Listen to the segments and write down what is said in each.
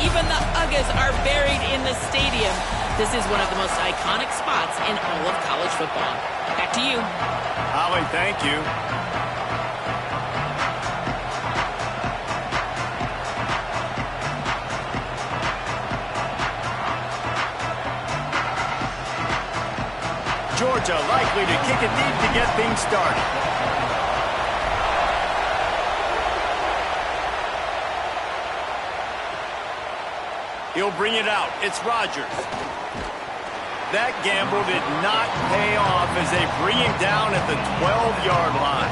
Even the Uggas are buried in the stadium. This is one of the most iconic spots in all of college football. Back to you. Holly, thank you. Georgia likely to kick it deep to get things started. He'll bring it out. It's Rodgers. That gamble did not pay off as they bring him down at the 12-yard line.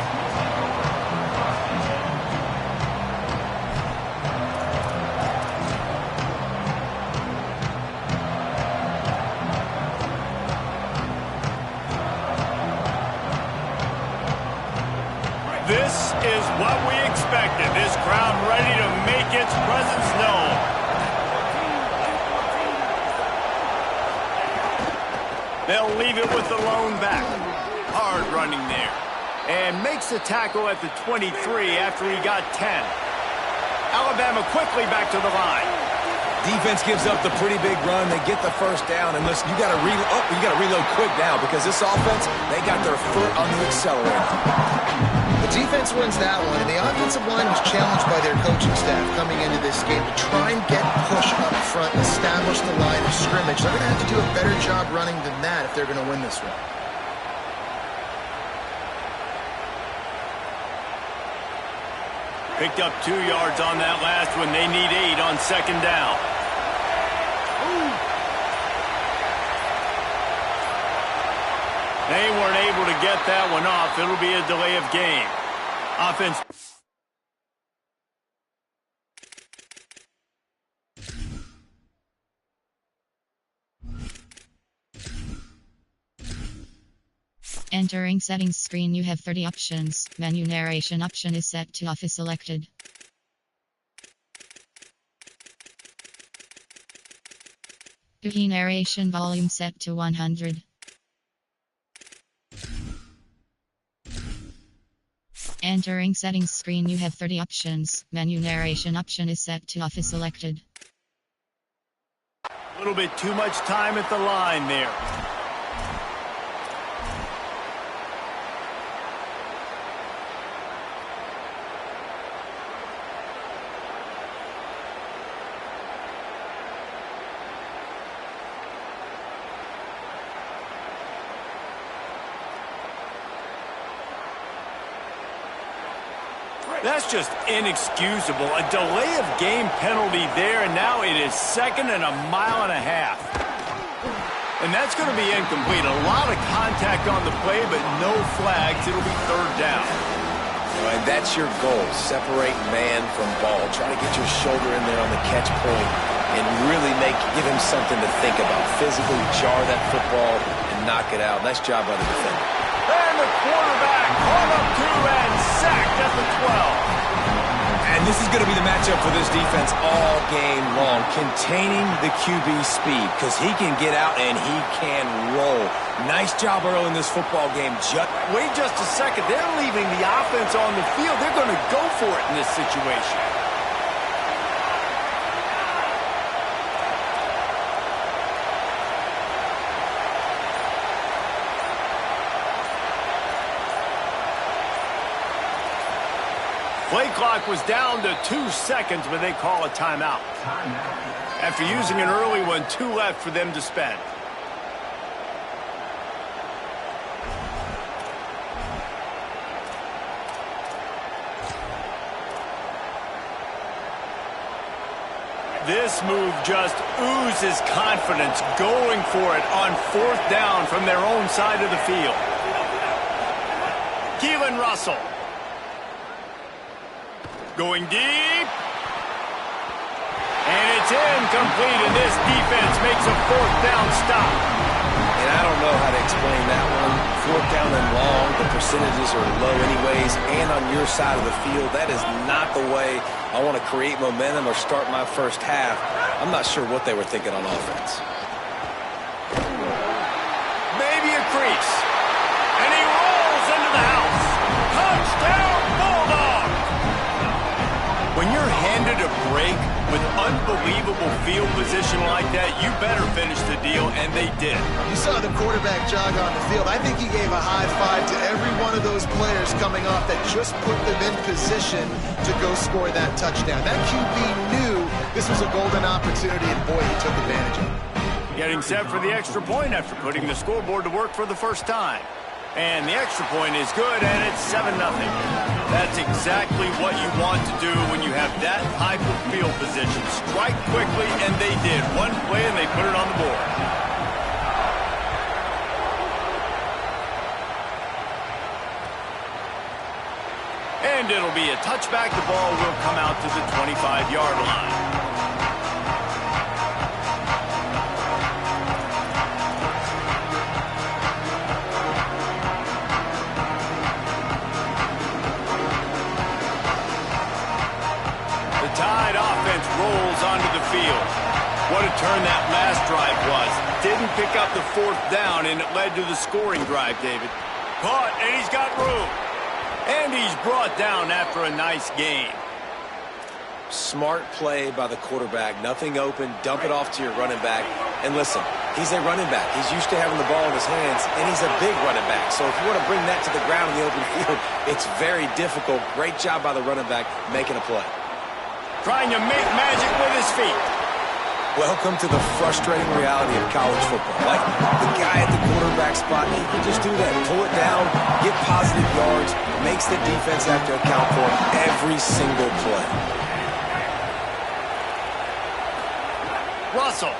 This is what we expected. This crowd ready to make its presence known. They'll leave it with the lone back. Hard running there. And makes the tackle at the 23 after he got 10. Alabama quickly back to the line. Defense gives up the pretty big run. They get the first down. And listen, you got to reload quick now because this offense, they got their foot on the accelerator. The defense wins that one, and the offensive line was challenged by their coaching staff coming into this game to try and get push up front, establish the line of scrimmage. They're going to have to do a better job running than that if they're going to win this one. Picked up 2 yards on that last one. They need 8 on second down. They weren't able to get that one off. It'll be a delay of game. Offense. Entering settings screen, you have 30 options. Menu narration option is set to off is selected. Key narration volume set to 100. Entering settings screen, you have 30 options. Menu narration option is set to off is selected. A little bit too much time at the line there. That's just inexcusable. A delay of game penalty there, and now it is 2nd and a mile and a half. And that's going to be incomplete. A lot of contact on the play, but no flags. It'll be 3rd down. And that's your goal. Separate man from ball. Try to get your shoulder in there on the catch point and really give him something to think about. Physically jar that football and knock it out. Nice job by the defender. And the quarterback caught up to and sacked at the 12. And this is going to be the matchup for this defense all game long. Containing the QB speed because he can get out and he can roll. Nice job early in this football game. Wait just a second. They're leaving the offense on the field. They're going to go for it in this situation. Play clock was down to 2 seconds, but they call a timeout. After using an early one, 2 left for them to spend. This move just oozes confidence, going for it on 4th down from their own side of the field. Keelan Russell. Going deep. And it's incomplete, and this defense makes a 4th down stop. And I don't know how to explain that one. 4th down and long, the percentages are low anyways, and on your side of the field, that is not the way I want to create momentum or start my first half. I'm not sure what they were thinking on offense. Maybe a crease. And he rolls into the house. Touchdown, Bulldogs! When you're handed a break with unbelievable field position like that, you better finish the deal, and they did. You saw the quarterback jog on the field. I think he gave a high five to every one of those players coming off that just put them in position to go score that touchdown. That QB knew this was a golden opportunity, and boy, he took advantage of it. Getting set for the extra point after putting the scoreboard to work for the first time. And the extra point is good, and it's 7-0. That's exactly what you want to do when you have that type of field position. Strike quickly, and they did. One play, and they put it on the board. And it'll be a touchback. The ball will come out to the 25-yard line. Tide offense rolls onto the field. What a turn that last drive was. Didn't pick up the 4th down, and it led to the scoring drive, David. Caught, and he's got room. And he's brought down after a nice gain. Smart play by the quarterback. Nothing open. Dump it off to your running back. And listen, he's a running back. He's used to having the ball in his hands, and he's a big running back. So if you want to bring that to the ground in the open field, it's very difficult. Great job by the running back making a play. Trying to make magic with his feet. Welcome to the frustrating reality of college football. Like, the guy at the quarterback spot, he can just do that. Pull it down, get positive yards, makes the defense have to account for every single play. Russell.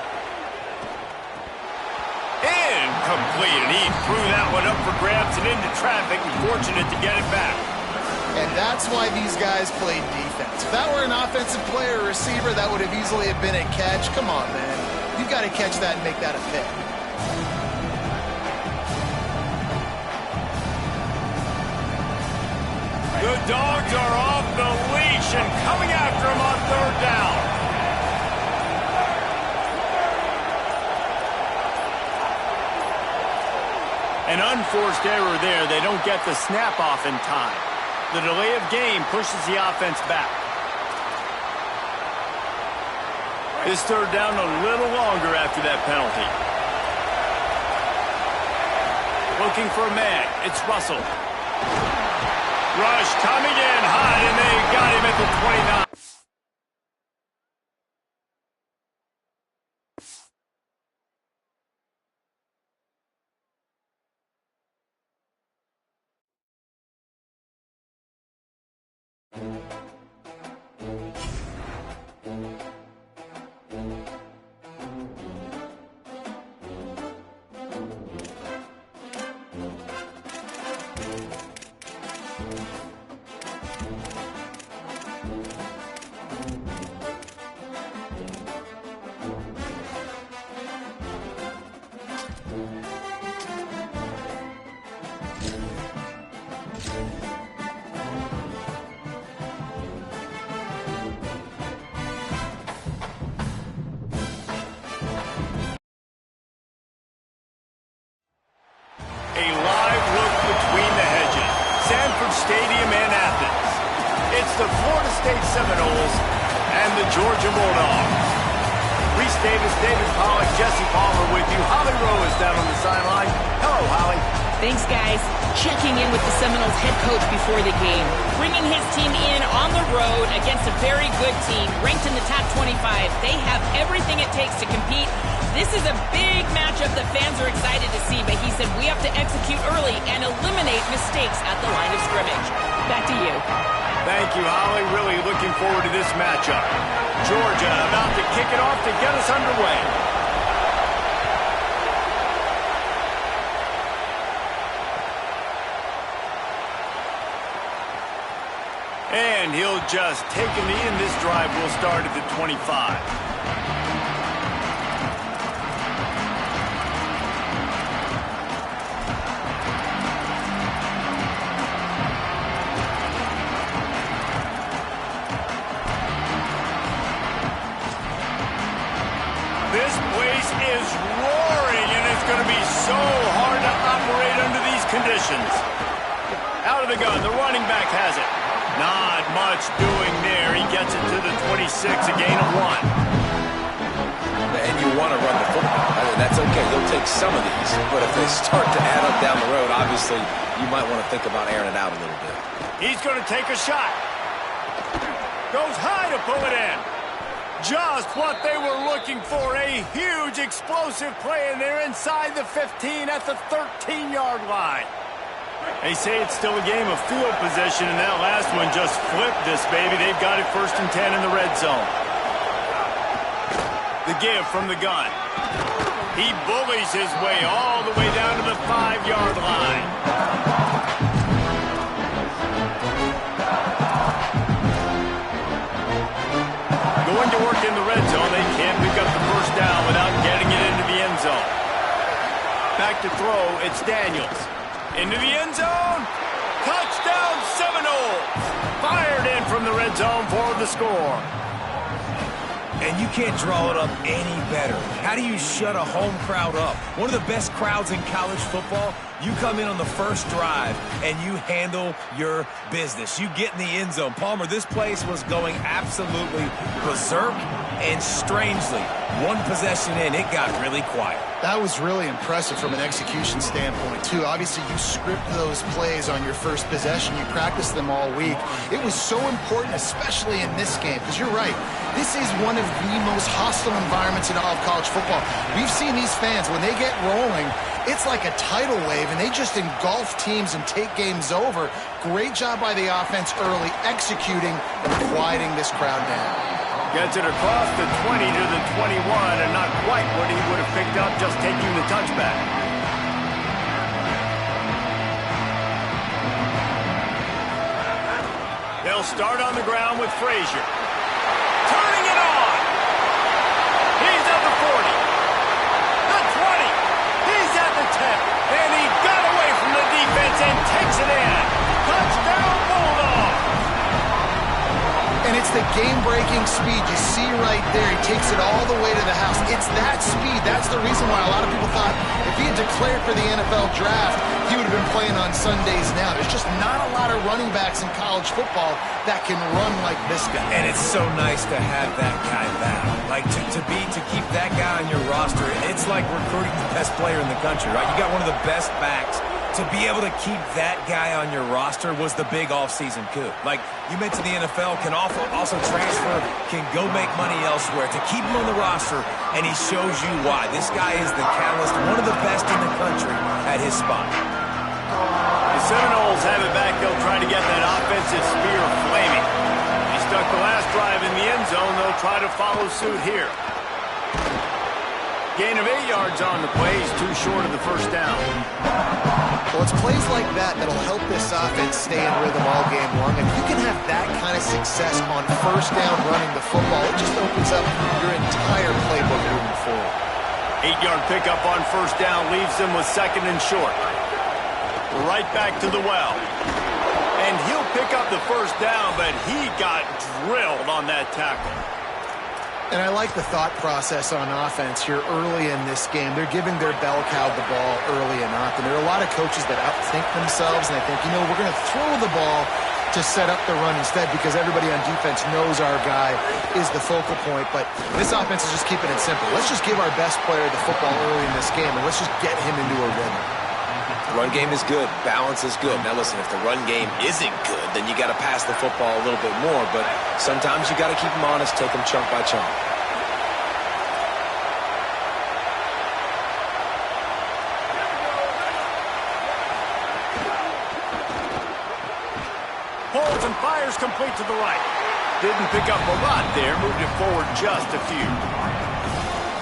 Incomplete, and he threw that one up for grabs and into traffic, and fortunate to get it back. And that's why these guys played defense. If that were an offensive player or receiver, that would have easily have been a catch. Come on, man. You've got to catch that and make that a pick. The Dogs are off the leash and coming after him on 3rd down. An unforced error there. They don't get the snap off in time. The delay of game pushes the offense back. This 3rd down a little longer after that penalty. Looking for a man. It's Russell. Rush coming in high, and they got him at the 29. Stadium in Athens. It's the Florida State Seminoles and the Georgia Bulldogs. Reese Davis, David Pollack, Jesse Palmer with you. Holly Rowe is down on the sideline. Hello, Holly. Thanks, guys. Checking in with the Seminoles head coach before the game. Bringing his team in on the road against a very good team, ranked in the top 25. They have everything it takes to compete. This is a big matchup that fans are excited to see, but he said we have to execute early and eliminate mistakes at the line of scrimmage. Back to you. Thank you, Holly. Really looking forward to this matchup. Georgia about to kick it off to get us underway. And he'll just take a knee, and this drive will start at the 25. This place is roaring, and it's going to be so hard to operate under these conditions. Out of the gun, the running back has it. Not much doing there. He gets it to the 26, a gain of 1. And you want to run the football. I mean, that's okay. You'll take some of these. But if they start to add up down the road, obviously, you might want to think about airing it out a little bit. He's going to take a shot. Goes high to pull it in. Just what they were looking for. A huge explosive play, and they're inside the 15 at the 13-yard line. They say it's still a game of field position, and that last one just flipped this baby. They've got it 1st and 10 in the red zone. The give from the gun. He bullies his way all the way down to the 5-yard line. Going to work in the red zone. They can't pick up the first down without getting it into the end zone. Back to throw, it's Daniels. Into the end zone. Touchdown Seminoles. Fired in from the red zone for the score. And you can't draw it up any better. How do you shut a home crowd up? One of the best crowds in college football. You come in on the first drive, and you handle your business. You get in the end zone. Palmer, this place was going absolutely berserk, and strangely, one possession in, it got really quiet. That was really impressive from an execution standpoint, too. Obviously, you script those plays on your first possession. You practice them all week. It was so important, especially in this game, because you're right. This is one of the most hostile environments in all of college football. We've seen these fans, when they get rolling, it's like a tidal wave, and they just engulf teams and take games over. Great job by the offense early, executing and quieting this crowd down. Gets it across the 20 to the 21, and not quite what he would have picked up just taking the touchback. They'll start on the ground with Frazier. Turning it on. He's at the 40. The 20. He's at the 10. And he got away from the defense and takes it in. Touchdown Bulldogs. And it's the game-breaking speed you see right there. He takes it all the way to the house. It's that speed. That's the reason why a lot of people thought if he had declared for the NFL draft, he would have been playing on Sundays now. There's just not a lot of running backs in college football that can run like this guy. And it's so nice to have that guy back. Like, to keep that guy on your roster, it's like recruiting the best player in the country, right? You got one of the best backs. To be able to keep that guy on your roster was the big offseason coup. Like, you mentioned the NFL can also transfer, can go make money elsewhere. To keep him on the roster, and he shows you why. This guy is the catalyst, one of the best in the country at his spot. The Seminoles have it back. They'll try to get that offensive spear flaming. He stuck the last drive in the end zone. They'll try to follow suit here. Gain of 8 yards on the play. He's too short of the first down. Well, it's plays like that that'll help this offense stay in rhythm all game long. If you can have that kind of success on first down running the football, it just opens up your entire playbook moving forward. 8-yard pickup on first down leaves them with 2nd and short. Right back to the well. And he'll pick up the first down, but he got drilled on that tackle. And I like the thought process on offense here early in this game. They're giving their bell cow the ball early and often. There are a lot of coaches that outthink themselves, and they think, you know, we're going to throw the ball to set up the run instead because everybody on defense knows our guy is the focal point. But this offense is just keeping it simple. Let's just give our best player the football early in this game, and let's just get him into a rhythm. Run game is good. Balance is good. Now, listen, if the run game isn't good, then you got to pass the football a little bit more. But sometimes you got to keep them honest, take them chunk by chunk. Pulls and fires complete to the right. Didn't pick up a lot there. Moved it forward just a few.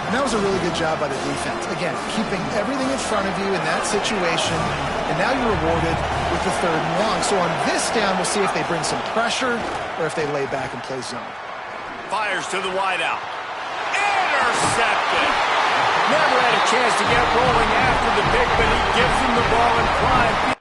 And that was a really good job by the defense. Again, keeping everything in front of you in that situation, and now you're rewarded with the 3rd and long. So on this down, we'll see if they bring some pressure or if they lay back and play zone. Fires to the wideout. Intercepted. Never had a chance to get rolling after the pick, but he gives him the ball in prime.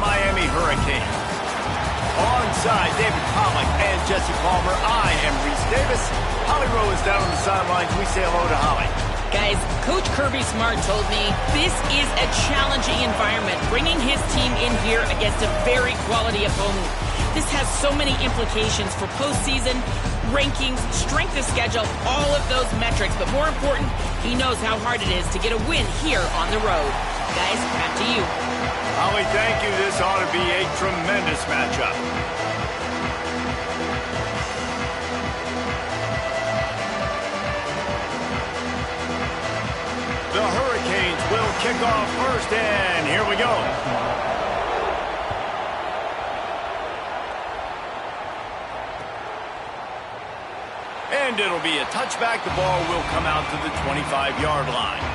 Miami Hurricanes. Alongside David Pollack and Jesse Palmer, I am Reese Davis. Holly Rowe is down on the sidelines. We say hello to Holly. Guys, Coach Kirby Smart told me this is a challenging environment, bringing his team in here against a very quality opponent. This has so many implications for postseason, rankings, strength of schedule, all of those metrics. But more important, he knows how hard it is to get a win here on the road. Guys, back to you. Holly, thank you. This ought to be a tremendous matchup. The Hurricanes will kick off first, and here we go. And it'll be a touchback. The ball will come out to the 25-yard line.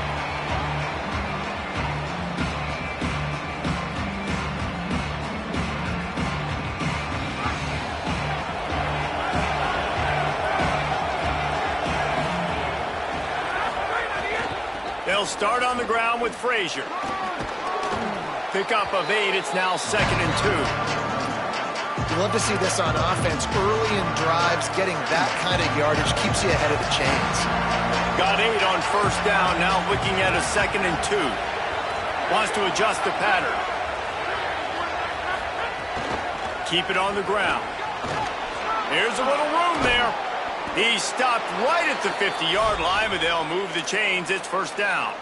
They'll start on the ground with Frazier. Pickup of 8. It's now 2nd and 2. You love to see this on offense. Early in drives, getting that kind of yardage keeps you ahead of the chains. Got 8 on first down. Now looking at a 2nd and 2. Wants to adjust the pattern. Keep it on the ground. Here's a little room there. He stopped right at the 50-yard line, but they'll move the chains. It's first down.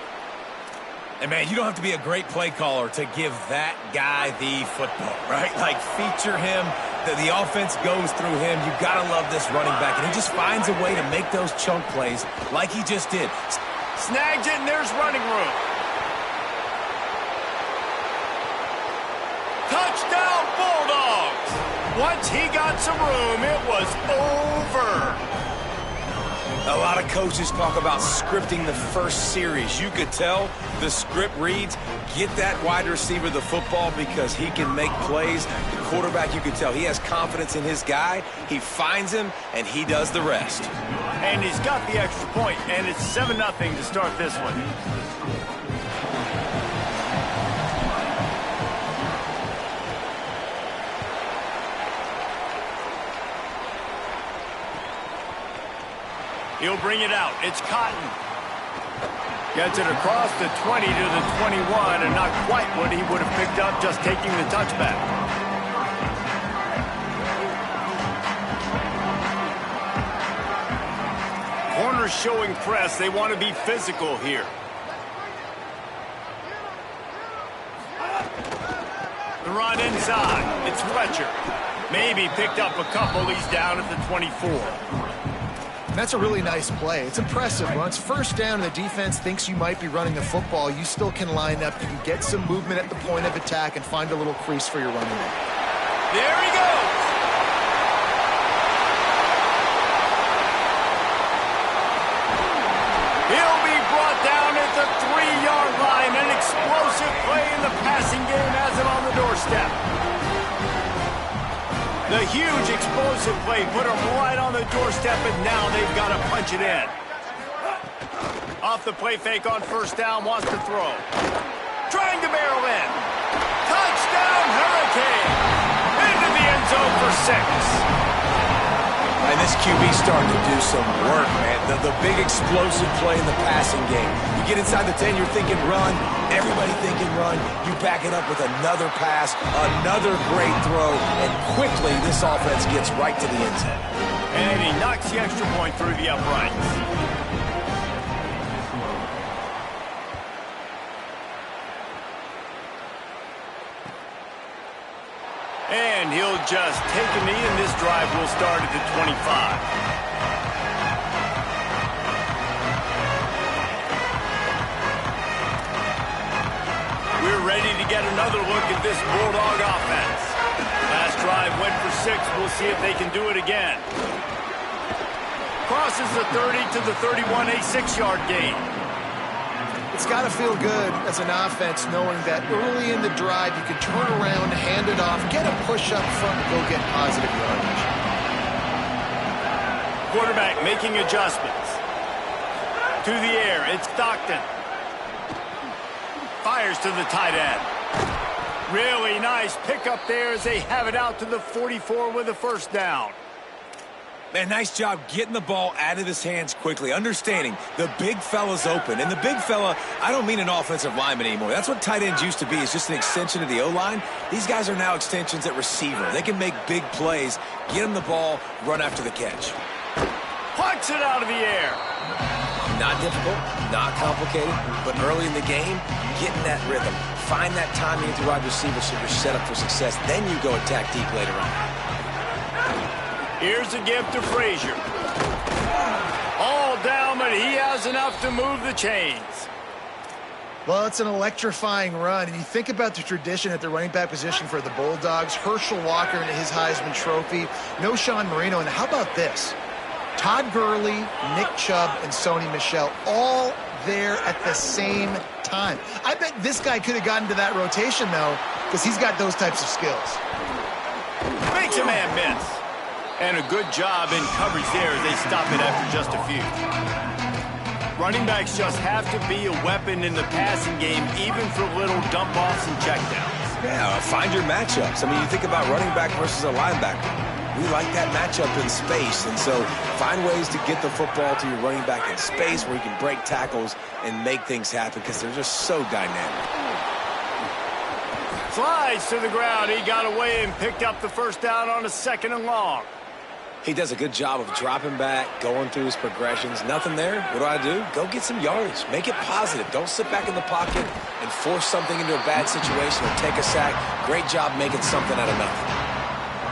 And, man, you don't have to be a great play caller to give that guy the football, right? Like, feature him. The offense goes through him. You got to love this running back. And he just finds a way to make those chunk plays like he just did. Snags it, and there's running room. Touchdown, Bulldogs! Once he got some room, it was over. A lot of coaches talk about scripting the first series. You could tell the script reads, get that wide receiver the football because he can make plays. The quarterback, you could tell he has confidence in his guy. He finds him, and he does the rest. And he's got the extra point, and it's 7-0 to start this one. He'll bring it out. It's Cotton. Gets it across the 20 to the 21, and not quite what he would have picked up just taking the touchback. Corners showing press. They want to be physical here. The run inside. It's Fletcher. Maybe picked up a couple. He's down at the 24. That's a really nice play. It's impressive. Once first down and the defense thinks you might be running the football, you still can line up. You can get some movement at the point of attack and find a little crease for your running back. There he goes. He'll be brought down at the 3-yard line. An explosive play in the passing game has it on the doorstep. The huge explosive play put them right on the doorstep, and now they've got to punch it in. Off the play fake on first down, wants to throw. Trying to barrel in. Touchdown, Hurricane! Into the end zone for 6. And this QB's starting to do some work, man. The big explosive play in the passing game. You get inside the 10, you're thinking run. Everybody thinking run. You back it up with another pass, another great throw, and quickly this offense gets right to the end zone. And he knocks the extra point through the uprights. And he'll just take a knee, and this drive will start at the 25. We're ready to get another look at this Bulldog offense. Last drive went for 6. We'll see if they can do it again. Crosses the 30 to the 31, a 6-yard gain. It's got to feel good as an offense knowing that early in the drive you can turn around, hand it off, get a push up front, and go get positive yardage. Quarterback making adjustments. To the air, it's Stockton. Fires to the tight end. Really nice pickup there as they have it out to the 44 with a first down. Man, nice job getting the ball out of his hands quickly, understanding the big fella's open. And the big fella, I don't mean an offensive lineman anymore. That's what tight ends used to be, is just an extension of the O-line. These guys are now extensions at receiver. They can make big plays, get him the ball, run after the catch. Plucks it out of the air. Not difficult, not complicated, but early in the game, getting that rhythm. Find that timing with your wide receiver so you're set up for success. Then you go attack deep later on. Here's a give to Frazier. All down, but he has enough to move the chains. Well, it's an electrifying run, and you think about the tradition at the running back position for the Bulldogs. Herschel Walker and his Heisman Trophy. No Sean Marino, and how about this? Todd Gurley, Nick Chubb, and Sony Michel all there at the same time. I bet this guy could have gotten to that rotation, though, because he's got those types of skills. Makes a man miss. And a good job in coverage there as they stop it after just a few. Running backs just have to be a weapon in the passing game, even for little dump-offs and checkdowns. Yeah, find your matchups. I mean, you think about running back versus a linebacker. We like that matchup in space, and so find ways to get the football to your running back in space where you can break tackles and make things happen because they're just so dynamic. Slides to the ground. He got away and picked up the first down on a 2nd and long. He does a good job of dropping back, going through his progressions. Nothing there. What do? Go get some yardage. Make it positive. Don't sit back in the pocket and force something into a bad situation or take a sack. Great job making something out of nothing.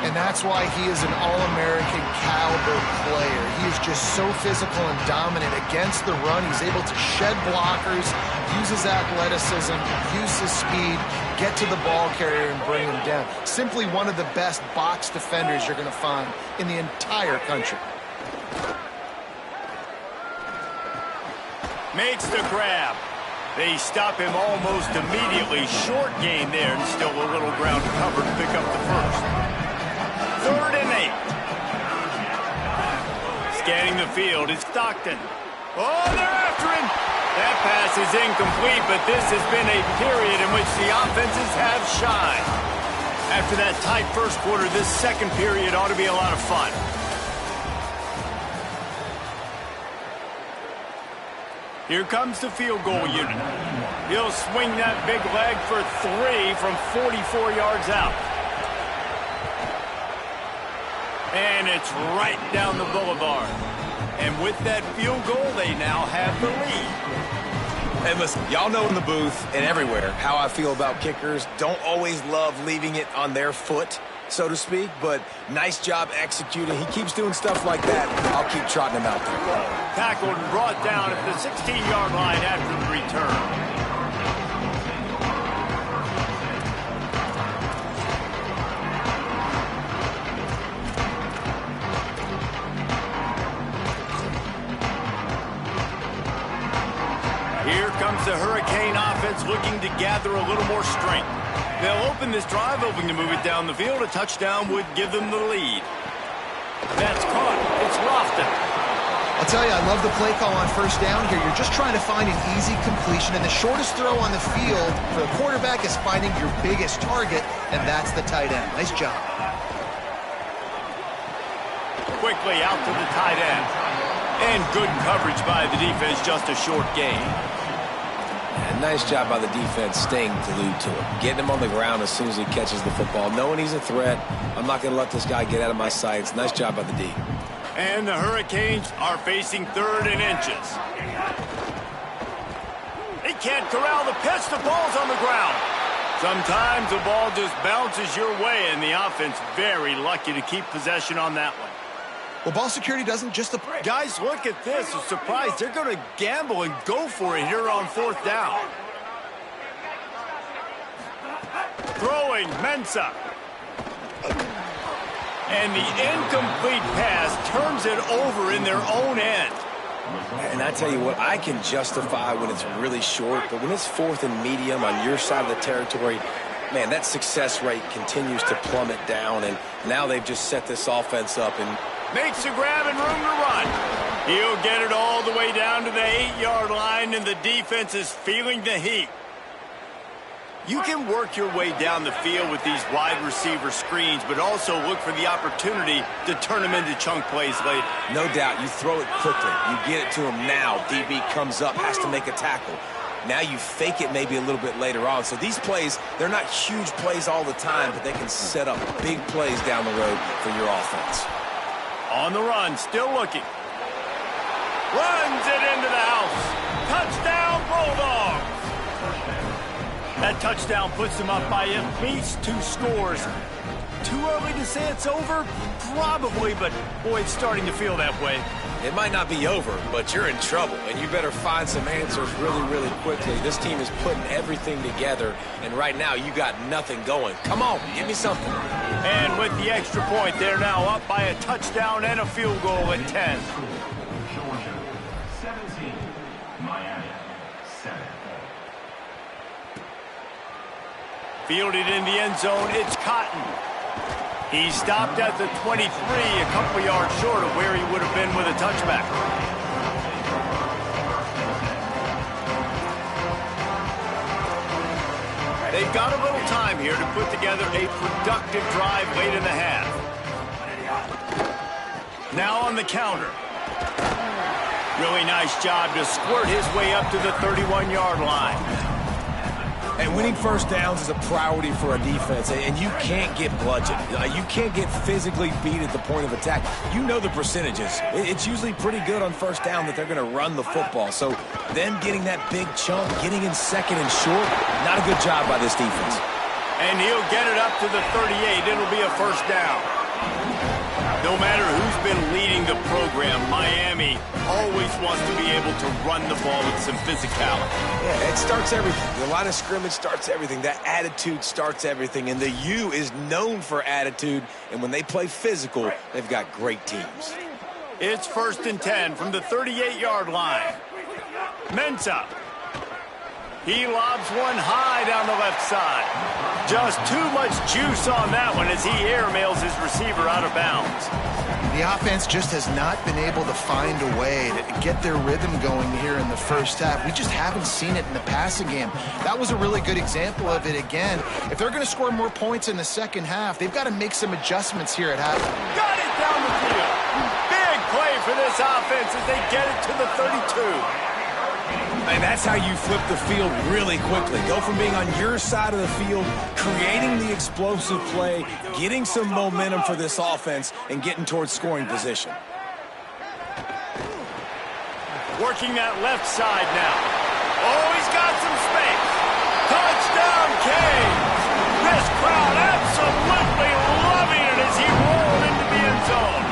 And that's why he is an All-American caliber player. He is just so physical and dominant against the run. He's able to shed blockers, use his athleticism, use his speed, get to the ball carrier and bring him down. Simply one of the best box defenders you're going to find in the entire country. Makes the grab. They stop him almost immediately. Short gain there and still a little ground to cover to pick up the first. 3rd and 8. Scanning the field is Stockton. Oh, they're after him. That pass is incomplete, but this has been a period in which the offenses have shined. After that tight first quarter, this second period ought to be a lot of fun. Here comes the field goal unit. He'll swing that big leg for 3 from 44 yards out. And it's right down the boulevard. And with that field goal, they now have the lead. And listen, y'all know in the booth and everywhere how I feel about kickers. Don't always love leaving it on their foot, so to speak, but nice job executing. He keeps doing stuff like that. I'll keep trotting him out there. Tackled and brought down at the 16-yard line after the return. Here comes the Hurricane offense looking to gather a little more strength. They'll open this drive, hoping to move it down the field. A touchdown would give them the lead. That's caught. It's Lofton. I'll tell you, I love the play call on first down here. You're just trying to find an easy completion, and the shortest throw on the field for the quarterback is finding your biggest target, and that's the tight end. Nice job. Quickly out to the tight end. And good coverage by the defense, just a short gain. And nice job by the defense staying glued to him. Getting him on the ground as soon as he catches the football. Knowing he's a threat, I'm not going to let this guy get out of my sights. Nice job by the D. And the Hurricanes are facing 3rd and inches. They can't corral the pitch. The ball's on the ground. Sometimes the ball just bounces your way, and the offense very lucky to keep possession on that one. Well, ball security doesn't just apply. Guys, look at this. I'm surprised. They're going to gamble and go for it here on 4th down. Throwing Mensah. And the incomplete pass turns it over in their own end. And I tell you what, I can justify when it's really short, but when it's 4th and medium on your side of the territory, man, that success rate continues to plummet down, and now they've just set this offense up and makes a grab and room to run. He'll get it all the way down to the 8-yard line, and the defense is feeling the heat. You can work your way down the field with these wide receiver screens, but also look for the opportunity to turn them into chunk plays later. No doubt, you throw it quickly. You get it to him now. DB comes up, has to make a tackle. Now you fake it maybe a little bit later on. So these plays, they're not huge plays all the time, but they can set up big plays down the road for your offense. On the run, still looking. Runs it into the house. Touchdown, Bulldogs. That touchdown puts them up by at least 2 scores. Too early to say it's over? Probably, but boy, it's starting to feel that way. It might not be over, but you're in trouble, and you better find some answers really, really quickly. This team is putting everything together, and right now you got nothing going. Come on, give me something. And with the extra point, they're now up by a touchdown and a field goal at 10. Georgia 17, Miami 7. Fielded in the end zone, it's Cotton. He stopped at the 23, a couple yards short of where he would have been with a touchback. They've got a little time here to put together a productive drive late in the half. Now on the counter. Really nice job to squirt his way up to the 31-yard line. And winning first downs is a priority for a defense, and you can't get bludgeoned. You can't get physically beat at the point of attack. You know the percentages. It's usually pretty good on first down that they're going to run the football. So them getting that big chunk, getting in second and short, not a good job by this defense. And he'll get it up to the 38. It'll be a first down. No matter who's been leading the program, Miami always wants to be able to run the ball with some physicality. Yeah, it starts everything. The line of scrimmage starts everything. That attitude starts everything. And the U is known for attitude. And when they play physical, they've got great teams. It's 1st and 10 from the 38-yard line. Mensah. He lobs one high down the left side. Just too much juice on that one as he airmails his receiver out of bounds. The offense just has not been able to find a way to get their rhythm going here in the first half. We just haven't seen it in the passing game. That was a really good example of it again. If they're going to score more points in the second half, they've got to make some adjustments here at half. Got it down the field. Big play for this offense as they get it to the 32. And that's how you flip the field really quickly. Go from being on your side of the field, creating the explosive play, getting some momentum for this offense, and getting towards scoring position. Working that left side now. Oh, he's got some space. Touchdown, Canes. This crowd absolutely loving it as he rolled into the end zone.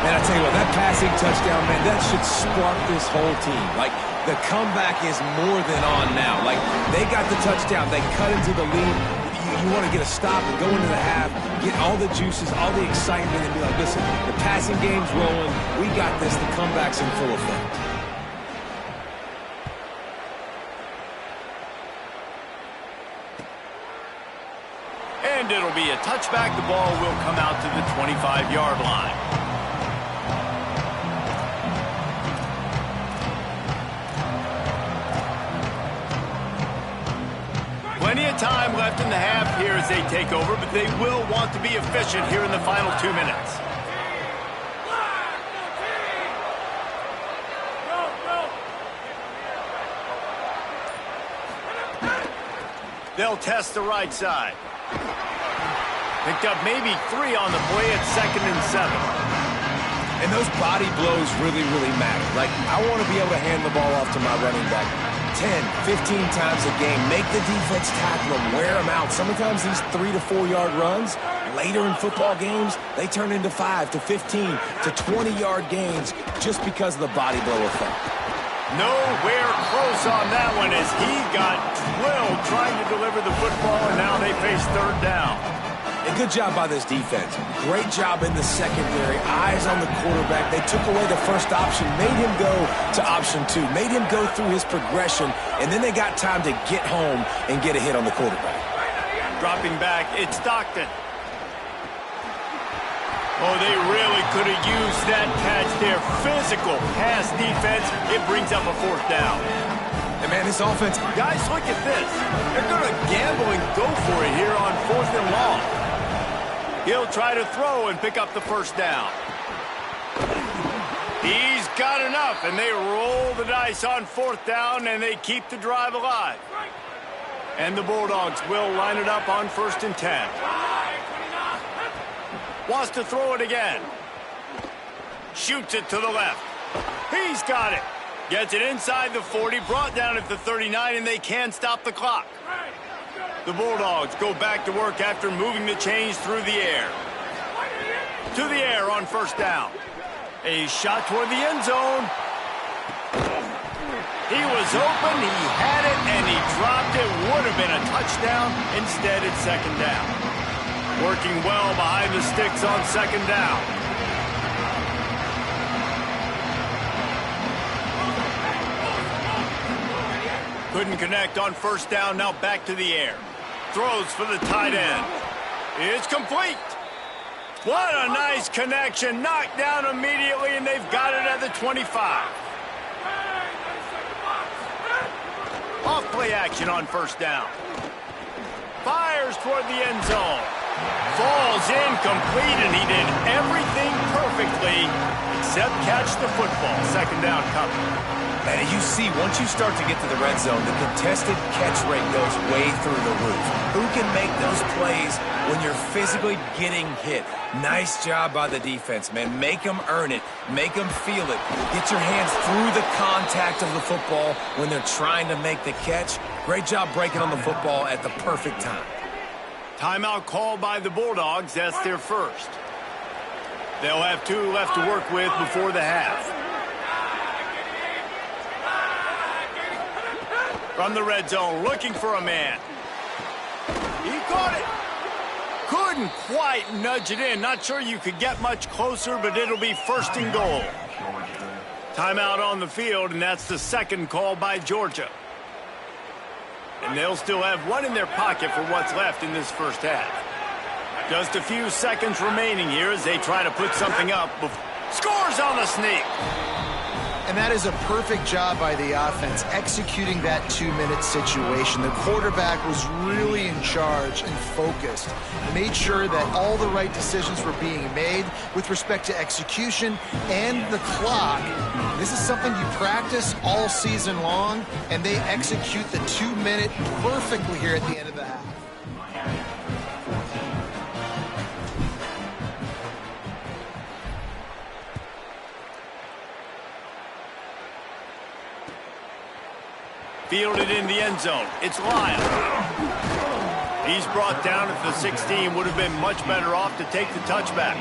Man, I tell you what, that passing touchdown, man, that should spark this whole team. Like, the comeback is more than on now. Like, they got the touchdown. They cut into the lead. You want to get a stop and go into the half, get all the juices, all the excitement, and be like, listen, the passing game's rolling. We got this. The comeback's in full effect. And it'll be a touchback. The ball will come out to the 25-yard line. Plenty of time left in the half here as they take over, but they will want to be efficient here in the final 2 minutes. They'll test the right side. Picked up maybe 3 on the play at 2nd and 7. And those body blows really, really matter. Like, I want to be able to hand the ball off to my running back 10, 15 times a game. Make the defense tackle them, wear them out. Sometimes these 3 to 4 yard runs, later in football games, they turn into 5 to 15 to 20-yard gains just because of the body blow effect. Nowhere close on that one as he got drilled trying to deliver the football, and now they face 3rd down. A good job by this defense. Great job in the secondary. Eyes on the quarterback. They took away the first option, made him go to option 2, made him go through his progression, and then they got time to get home and get a hit on the quarterback. Dropping back, it's Stockton. Oh, they really could have used that catch there. Physical pass defense. It brings up a 4th down. And, man, this offense... Guys, look at this. They're going to gamble and go for it here on 4th and long. He'll try to throw and pick up the first down. He's got enough, and they roll the dice on 4th down, and they keep the drive alive. And the Bulldogs will line it up on 1st and 10. Wants to throw it again. Shoots it to the left. He's got it. Gets it inside the 40, brought down at the 39, and they can't stop the clock. The Bulldogs go back to work after moving the chains through the air. To the air on 1st down. A shot toward the end zone. He was open, he had it, and he dropped it. Would have been a touchdown. Instead, it's 2nd down. Working well behind the sticks on 2nd down. Couldn't connect on 1st down, now back to the air. Throws for the tight end. It's complete. What a nice connection. Knocked down immediately, and they've got it at the 25. Off play action on 1st down. Fires toward the end zone. Falls incomplete, and he did everything perfectly except catch the football. 2nd down coming. And you see, once you start to get to the red zone, the contested catch rate goes way through the roof. Who can make those plays when you're physically getting hit? Nice job by the defense, man. Make them earn it. Make them feel it. Get your hands through the contact of the football when they're trying to make the catch. Great job breaking on the football at the perfect time. Timeout called by the Bulldogs. That's their first. They'll have 2 left to work with before the half. From the red zone, looking for a man. He caught it. Couldn't quite nudge it in. Not sure you could get much closer, but it'll be 1st and goal. Timeout on the field, and that's the 2nd call by Georgia. And they'll still have 1 in their pocket for what's left in this first half. Just a few seconds remaining here as they try to put something up. Scores on the sneak. And that is a perfect job by the offense, executing that 2-minute situation. The quarterback was really in charge and focused. Made sure that all the right decisions were being made with respect to execution and the clock. This is something you practice all season long, and they execute the 2-minute perfectly here at the end of the half. Fielded in the end zone. It's Lyle. He's brought down at the 16. Would have been much better off to take the touchback.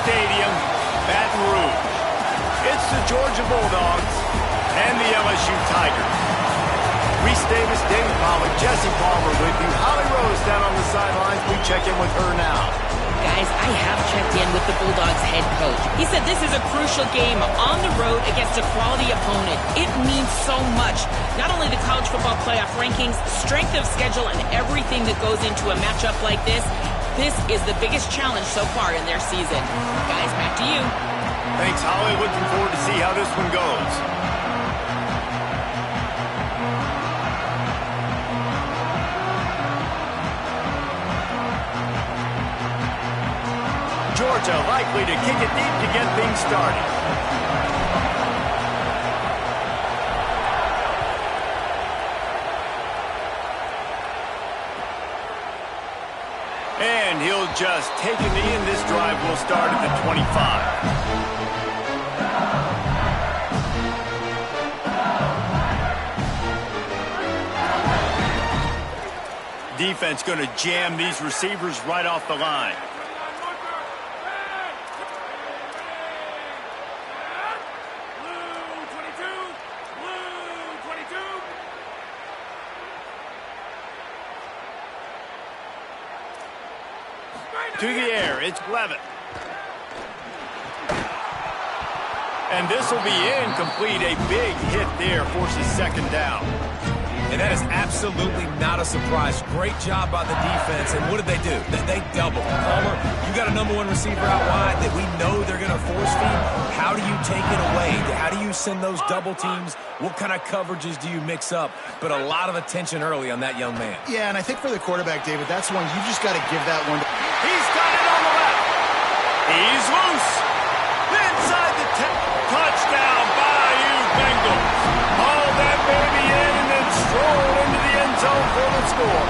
Stadium, Baton Rouge. It's the Georgia Bulldogs and the LSU Tigers. Reese Davis, David Pollack, Jesse Palmer with you. Holly Rose down on the sidelines. We check in with her now. Guys, I have checked in with the Bulldogs head coach. He said this is a crucial game on the road against a quality opponent. It means so much. Not only the college football playoff rankings, strength of schedule, and everything that goes into a matchup like this. This is the biggest challenge so far in their season. Guys, back to you. Thanks, Holly. Looking forward to see how this one goes. Georgia likely to kick it deep to get things started. And he'll just take it in. This drive will start at the 25. Defense going to jam these receivers right off the line. To the air, it's Levitt. And this will be incomplete. A big hit there forces second down. And that is absolutely not a surprise. Great job by the defense. And what did they do? They doubled. Palmer, you got a number one receiver out wide that we know they're going to force feed. How do you take it away? How do you send those double teams? What kind of coverages do you mix up? But a lot of attention early on that young man. Yeah, and I think for the quarterback, David, that's one you just got to give that one. He's got it on the left. He's loose. Inside the touchdown, Bayou Bengals. Haul that baby in and then stroll into the end zone for the score.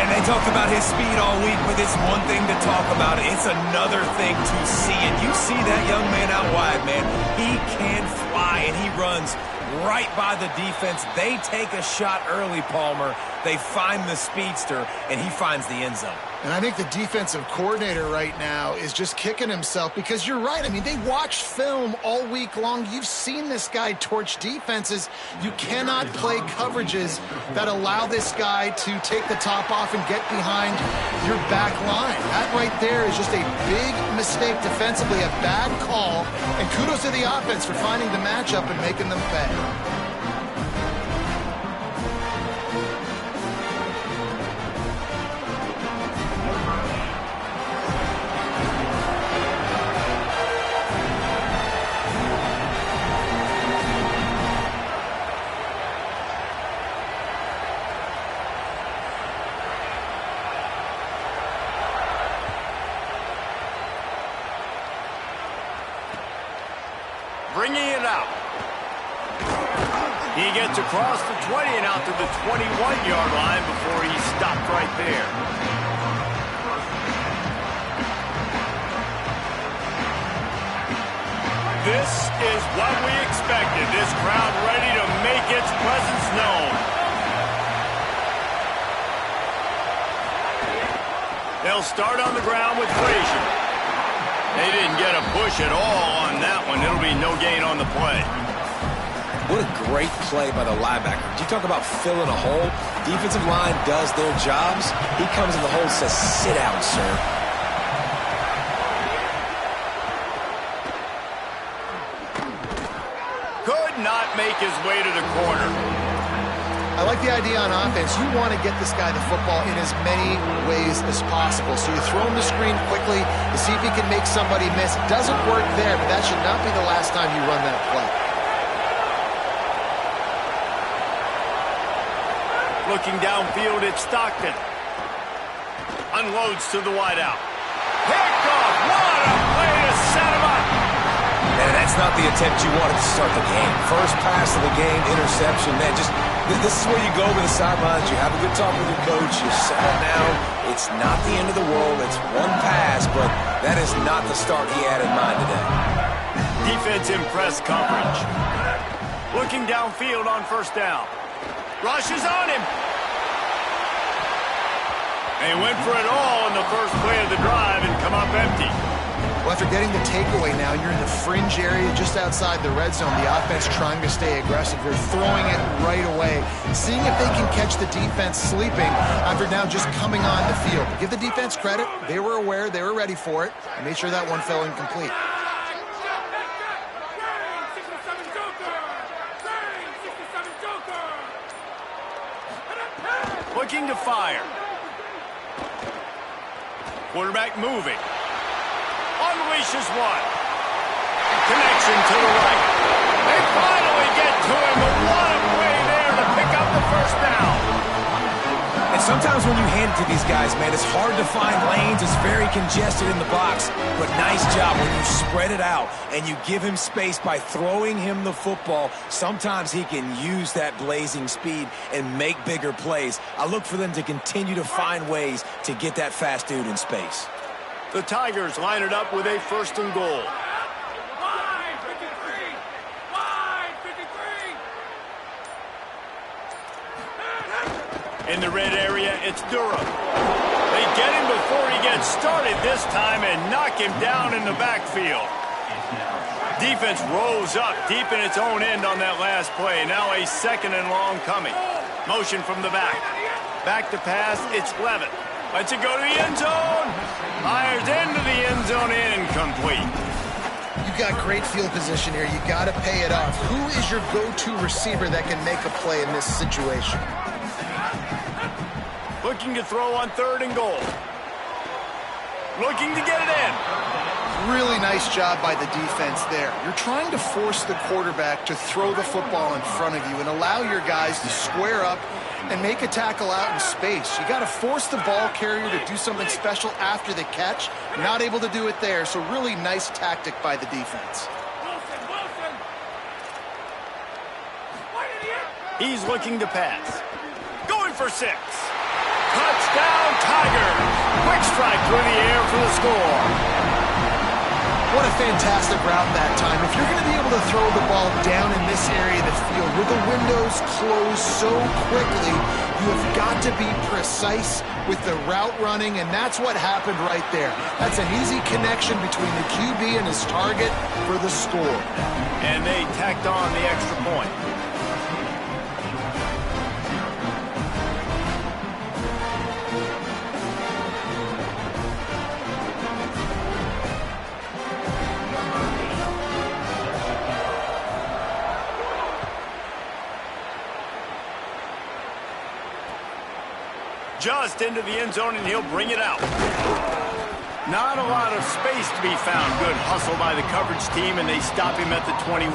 And they talked about his speed all week, but it's one thing to talk about. It's another thing to see it. You see that young man out wide, man. He can fly, and he runs right by the defense. They take a shot early, Palmer. They find the speedster, and he finds the end zone. And I think the defensive coordinator right now is just kicking himself because you're right. I mean, they watched film all week long. You've seen this guy torch defenses. You cannot play coverages that allow this guy to take the top off and get behind your back line. That right there is just a big mistake defensively, a bad call. And kudos to the offense for finding the matchup and making them pay. Bringing it out. He gets across the 20 and out to the 21-yard line before he stopped right there. This is what we expected. This crowd ready to make its presence known. They'll start on the ground with Frazier. They didn't get a push at all on that one. It'll be no gain on the play. What a great play by the linebacker. You talk about filling a hole. Defensive line does their jobs. He comes in the hole and says, sit down, sir. Could not make his way to the corner. I like the idea on offense. You want to get this guy the football in as many ways as possible. So you throw him the screen quickly to see if he can make somebody miss. It doesn't work there, but that should not be the last time you run that play. Looking downfield, it's Stockton. Unloads to the wideout. Picked off. What a play to set him up. And that's not the attempt you wanted to start the game. First pass of the game, interception. Man, this is where you go over the sidelines. You have a good talk with your coach. You settle down. It's not the end of the world. It's one pass, but that is not the start he had in mind today. Defense in press coverage. Looking downfield on first down. Rush is on him. They went for it all in the first play of the drive and come up empty. Well, after getting the takeaway now, you're in the fringe area just outside the red zone. The offense trying to stay aggressive. They're throwing it right away, seeing if they can catch the defense sleeping after now just coming on the field. Give the defense credit. They were aware. They were ready for it. And made sure that one fell incomplete. Looking to fire. Quarterback moving. Unleashes one. Connection to the right. They finally get to him, but what a play there to pick up the first down. And sometimes when you hand it to these guys, man, it's hard to find lanes. It's very congested in the box. But nice job when you spread it out and you give him space by throwing him the football. Sometimes he can use that blazing speed and make bigger plays. I look for them to continue to find ways to get that fast dude in space. The Tigers line it up with a 1st and goal. In the red area, it's Durham. They get him before he gets started this time and knock him down in the backfield. Defense rose up deep in its own end on that last play. Now a 2nd and long coming. Motion from the back. Back to pass, it's Levitt. Lets it go to the end zone. Fires into the end zone, incomplete. You've got great field position here. You got to pay it off. Who is your go-to receiver that can make a play in this situation? Looking to throw on 3rd and goal. Looking to get it in. Really nice job by the defense there. You're trying to force the quarterback to throw the football in front of you and allow your guys to square up and make a tackle out in space. You got to force the ball carrier to do something special after the catch. Not able to do it there, so really nice tactic by the defense. He's looking to pass. Going for 6. Touchdown, Tigers! Quick strike through the air for the score. What a fantastic route that time. If you're going to be able to throw the ball down in this area of the field where the windows close so quickly, you have got to be precise with the route running, and that's what happened right there. That's an easy connection between the QB and his target for the score. And they tacked on the extra point. Just into the end zone, and he'll bring it out. Not a lot of space to be found. Good hustle by the coverage team, and they stop him at the 21.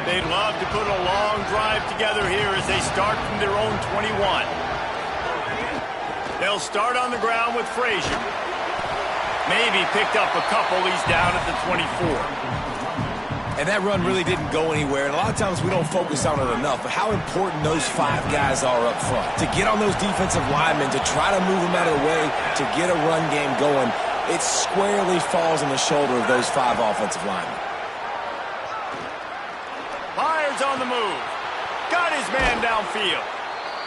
They'd love to put a long drive together here as they start from their own 21. They'll start on the ground with Frazier. Maybe picked up a couple. He's down at the 24. And that run really didn't go anywhere. And a lot of times we don't focus on it enough, but how important those 5 guys are up front. To get on those defensive linemen, to try to move them out of the way, to get a run game going, it squarely falls on the shoulder of those 5 offensive linemen. Myers on the move. Got his man downfield.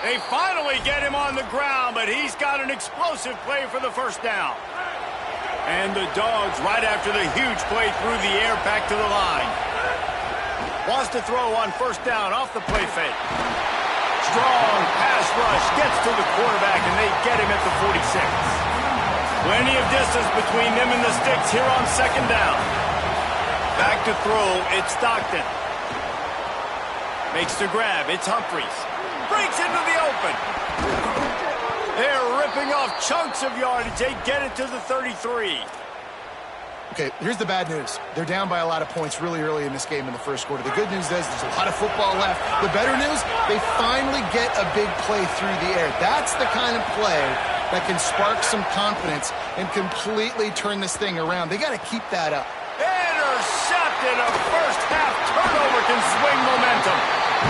They finally get him on the ground, but he's got an explosive play for the first down. And the Dogs, right after the huge play through the air, back to the line. Wants to throw on 1st down off the play fake. Strong pass rush, gets to the quarterback, and they get him at the 46. Plenty of distance between them and the sticks here on 2nd down. Back to throw, it's Stockton. Makes the grab, it's Humphries. Breaks into the open. They're ripping off chunks of yardage. They get it to the 33. Okay, here's the bad news. They're down by a lot of points really early in this game in the first quarter. The good news is there's a lot of football left. The better news, they finally get a big play through the air. That's the kind of play that can spark some confidence and completely turn this thing around. They got to keep that up. Intercepted. A first-half turnover can swing momentum.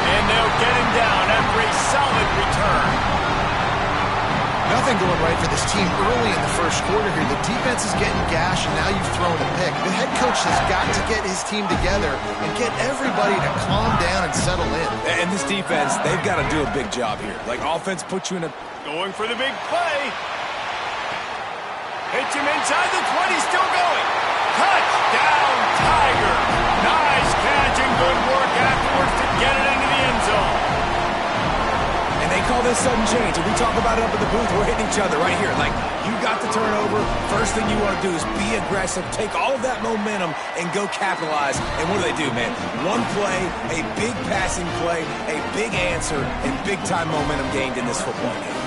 And they'll get him down after a solid return. Nothing going right for this team early in the first quarter here. The defense is getting gashed, and now you've thrown a pick. The head coach has got to get his team together and get everybody to calm down and settle in. And this defense, they've got to do a big job here. Like, offense puts you in a... Going for the big play. Hits him inside the 20, still going. Touchdown, Tiger. Nice catch and good work afterwards to get it into the end zone. And they call this sudden change. And we talk about it up in the booth. We're hitting each other right here. Like, you got the turnover. First thing you want to do is be aggressive, take all of that momentum, and go capitalize. And what do, man? One play, a big passing play, a big answer, and big-time momentum gained in this football game.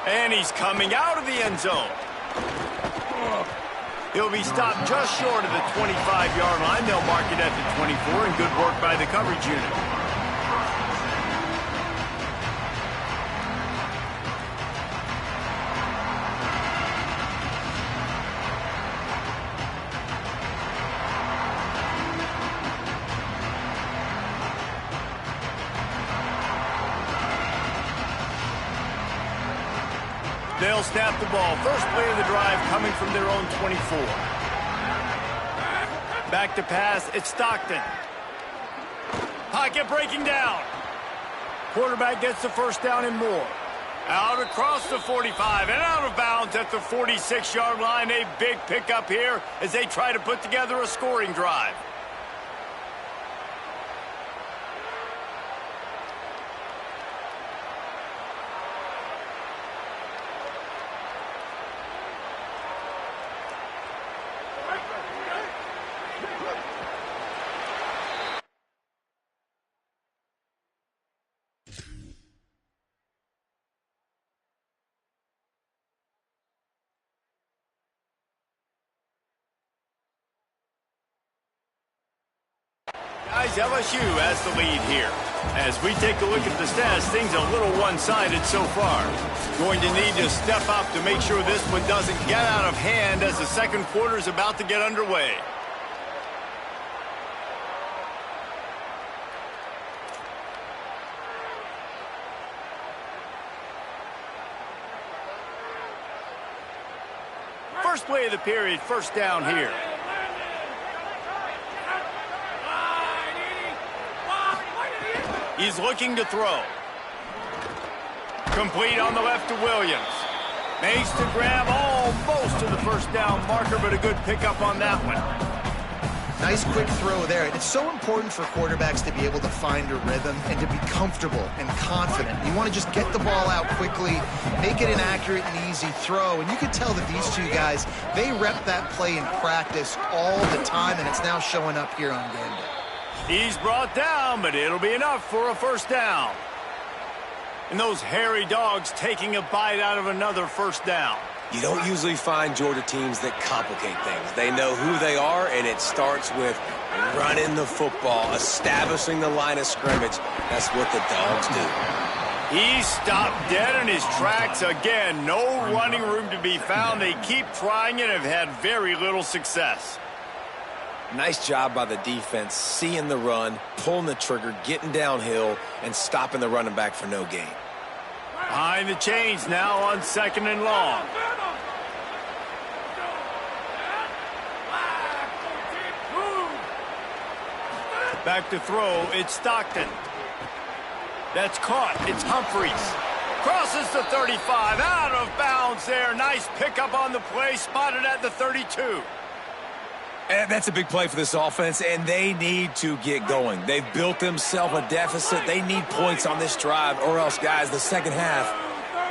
And he's coming out of the end zone. He'll be stopped just short of the 25-yard line. They'll mark it at the 24, and good work by the coverage unit. They'll snap the ball. First play of the drive coming from their own 24. Back to pass. It's Stockton. Pocket breaking down. Quarterback gets the first down and more. Out across the 45 and out of bounds at the 46-yard line. A big pickup here as they try to put together a scoring drive. Guys, LSU has the lead here. As we take a look at the stats, things a little one-sided so far. Going to need to step up to make sure this one doesn't get out of hand as the second quarter is about to get underway. First play of the period, first down here. He's looking to throw. Complete on the left to Williams. Makes the grab almost to the first down marker, but a good pickup on that one. Nice quick throw there. It's so important for quarterbacks to be able to find a rhythm and to be comfortable and confident. You want to just get the ball out quickly, make it an accurate and easy throw. And you could tell that these two guys, they rep that play in practice all the time, and it's now showing up here on game day. He's brought down, but it'll be enough for a first down. And those hairy dogs taking a bite out of another first down. You don't usually find Georgia teams that complicate things. They know who they are, and it starts with running the football, establishing the line of scrimmage. That's what the dogs do. He's stopped dead in his tracks again. No running room to be found. They keep trying and have had very little success. Nice job by the defense, seeing the run, pulling the trigger, getting downhill, and stopping the running back for no gain. Behind the chains now on second and long. Back to throw, it's Stockton. That's caught, it's Humphreys. Crosses the 35, out of bounds there. Nice pickup on the play, spotted at the 32. And that's a big play for this offense, and they need to get going. They've built themselves a deficit. They need points on this drive, or else, guys, the second half,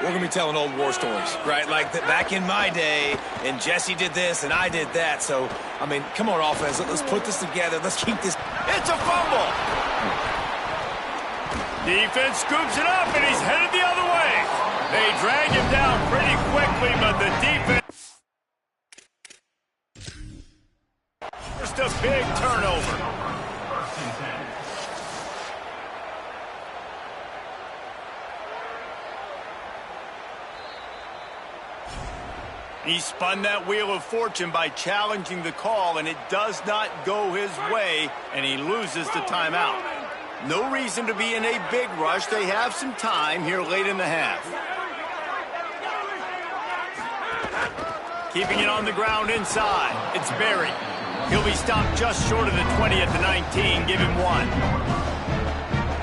we're going to be telling old war stories, right? Like back in my day, and Jesse did this, and I did that. So, I mean, come on, offense. Let's put this together. Let's keep this. It's a fumble. Defense scoops it up, and he's headed the other way. They drag him down pretty quickly, but the defense. Just a big turnover. He spun that wheel of fortune by challenging the call, and it does not go his way, and he loses the timeout. No reason to be in a big rush. They have some time here late in the half. Keeping it on the ground inside. It's Berry. He'll be stopped just short of the 20 at the 19. Give him 1.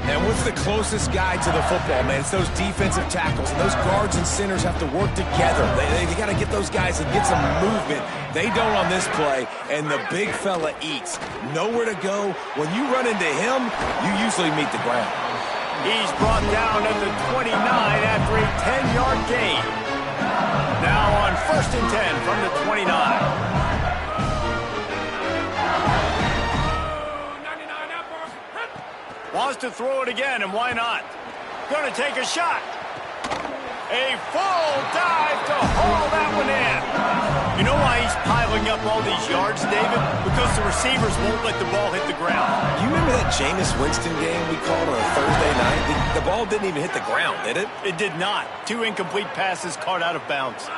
And what's the closest guy to the football, man? It's those defensive tackles. And those guards and centers have to work together. They got to get those guys and get some movement. They don't on this play, and the big fella eats. Nowhere to go. When you run into him, you usually meet the ground. He's brought down at the 29 after a 10-yard gain. Now on 1st and 10 from the 29. Wants to throw it again, and why not? Going to take a shot. A full dive to haul that one in. You know why he's piling up all these yards, David? Because the receivers won't let the ball hit the ground. You remember that Jameis Winston game we called on a Thursday night? The ball didn't even hit the ground, did it? It did not. 2 incomplete passes caught out of bounds.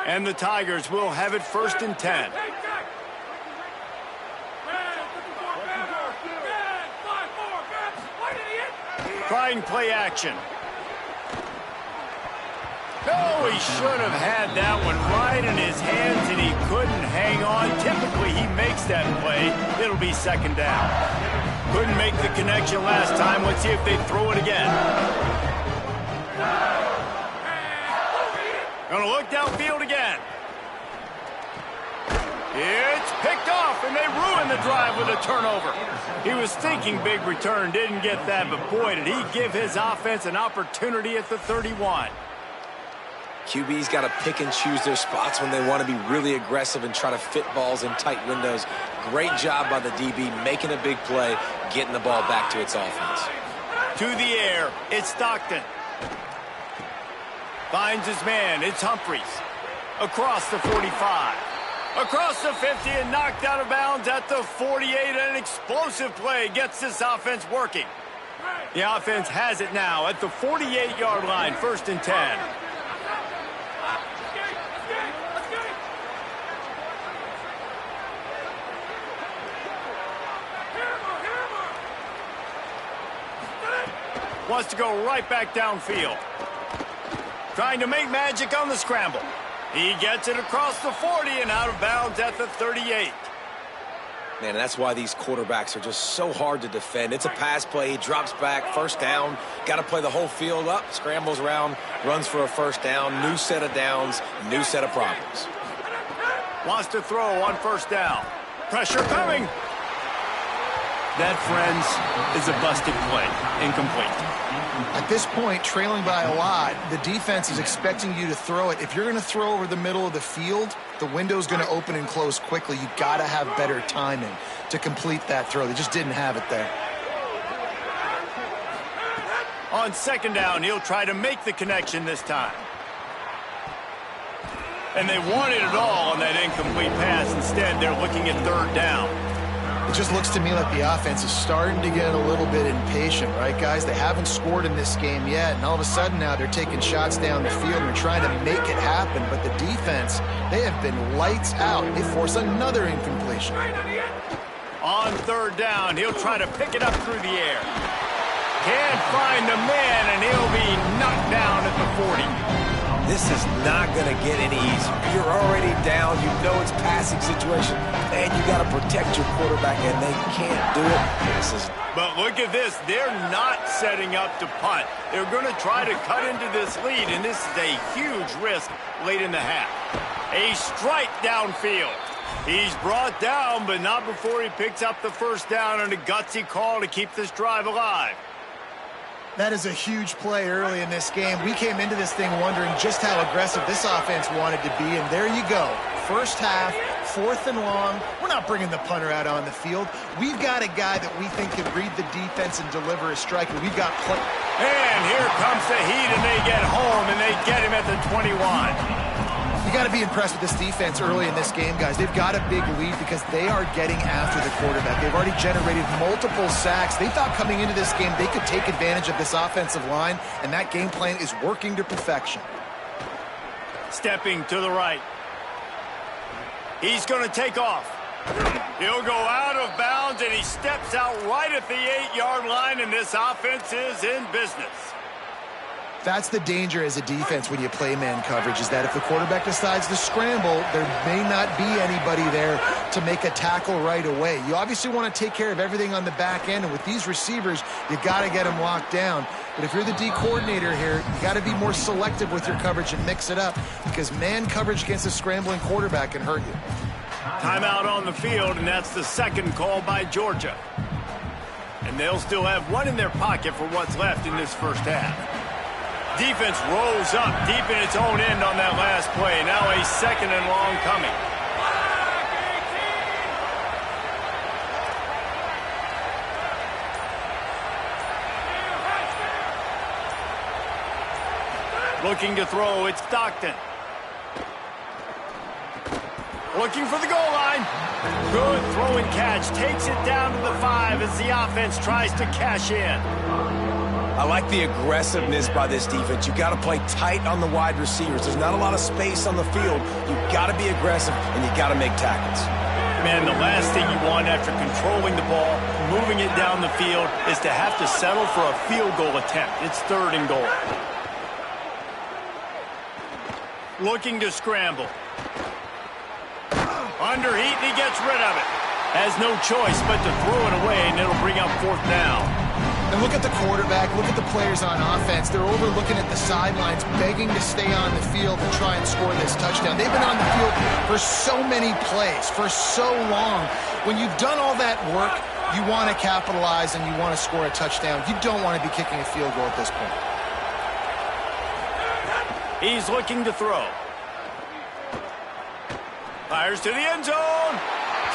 And the Tigers will have it 1st and 10. Trying play action. No, he should have had that one right in his hands, and he couldn't hang on. Typically, he makes that play. It'll be 2nd down. Couldn't make the connection last time. Let's see if they throw it again. Gonna look downfield again. It's picked off, and they ruin the drive with a turnover. He was thinking big return, didn't get that, but boy, did he give his offense an opportunity at the 31. QB's got to pick and choose their spots when they want to be really aggressive and try to fit balls in tight windows. Great job by the DB, making a big play, getting the ball back to its offense. To the air, it's Stockton. Finds his man, it's Humphries. Across the 45. Across the 50 and knocked out of bounds at the 48. An explosive play gets this offense working. The offense has it now at the 48-yard line, 1st and 10. Wants to go right back downfield. Trying to make magic on the scramble. He gets it across the 40 and out of bounds at the 38. Man, that's why these quarterbacks are just so hard to defend. It's a pass play. He drops back, 1st down. Got to play the whole field up, scrambles around, runs for a 1st down. New set of downs, new set of problems. Wants to throw on 1st down. Pressure coming. That, friends, is a busted play. Incomplete. At this point, trailing by a lot, the defense is expecting you to throw it. If you're going to throw over the middle of the field, the window's going to open and close quickly. You've got to have better timing to complete that throw. They just didn't have it there. On 2nd down, he'll try to make the connection this time. And they wanted it all on that incomplete pass. Instead, they're looking at 3rd down. It just looks to me like the offense is starting to get a little bit impatient, right, guys? They haven't scored in this game yet, and all of a sudden now they're taking shots down the field and they're trying to make it happen. But the defense, they have been lights out. They force another incompletion. On 3rd down, he'll try to pick it up through the air. Can't find the man, and he'll be knocked down at the 40. This is not going to get any easier. You're already down. You know it's passing situation. And you got to protect your quarterback, and they can't do it. But look at this. They're not setting up to punt. They're going to try to cut into this lead, and this is a huge risk late in the half. A strike downfield. He's brought down, but not before he picks up the 1st down and a gutsy call to keep this drive alive. That is a huge play early in this game. We came into this thing wondering just how aggressive this offense wanted to be, and there you go. 1st half, 4th and long. We're not bringing the punter out on the field. We've got a guy that we think can read the defense and deliver a strike, and we've got play. And here comes the heat, and they get home, and they get him at the 21. You got to be impressed with this defense early in this game, guys. They've got a big lead because they are getting after the quarterback. They've already generated multiple sacks. They thought coming into this game they could take advantage of this offensive line, and that game plan is working to perfection. Stepping to the right. He's going to take off. He'll go out of bounds, and he he steps out right at the 8-yard line, and this offense is in business. That's the danger as a defense when you play man coverage, is that if the quarterback decides to scramble, there may not be anybody there to make a tackle right away. You obviously want to take care of everything on the back end, and with these receivers, you got to get them locked down. But if you're the D coordinator here, you got to be more selective with your coverage and mix it up, because man coverage against a scrambling quarterback can hurt you. Timeout on the field, and that's the second call by Georgia. And they'll still have one in their pocket for what's left in this first half. Defense rolls up deep in its own end on that last play. Now a second and long coming. Looking to throw, it's Stockton. Looking for the goal line. Good throw and catch. Takes it down to the 5 as the offense tries to cash in. I like the aggressiveness by this defense. You got to play tight on the wide receivers. There's not a lot of space on the field. You got to be aggressive, and you got to make tackles. Man, the last thing you want after controlling the ball, moving it down the field, is to have to settle for a field goal attempt. It's 3rd and goal. Looking to scramble. Under heat, and he gets rid of it. Has no choice but to throw it away, and it'll bring up 4th down. And look at the quarterback, look at the players on offense. They're overlooking at the sidelines, begging to stay on the field and try and score this touchdown. They've been on the field for so many plays, for so long. When you've done all that work, you want to capitalize and you want to score a touchdown. You don't want to be kicking a field goal at this point. He's looking to throw. Fires to the end zone.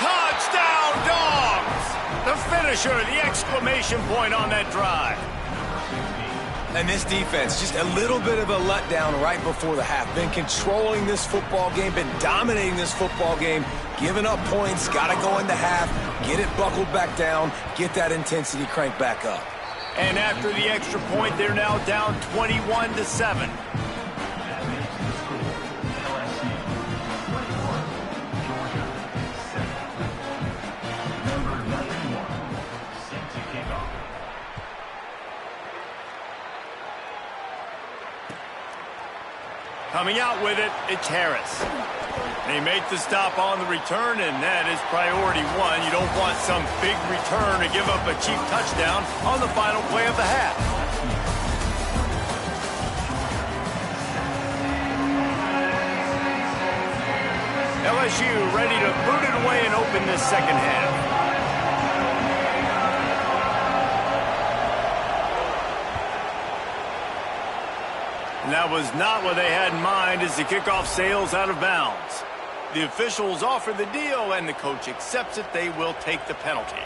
Touchdown, Dogs! The finisher, the exclamation point on that drive. And this defense, just a little bit of a letdown right before the half. Been controlling this football game, been dominating this football game, giving up points, got to go into half, get it buckled back down, get that intensity cranked back up. And after the extra point, they're now down 21-7. Coming out with it, it's Harris. They make the stop on the return, and that is priority 1. You don't want some big return to give up a cheap touchdown on the final play of the half. LSU ready to boot it away and open this second half. And that was not what they had in mind as the kickoff sails out of bounds. The officials offer the deal, and the coach accepts it. They will take the penalty.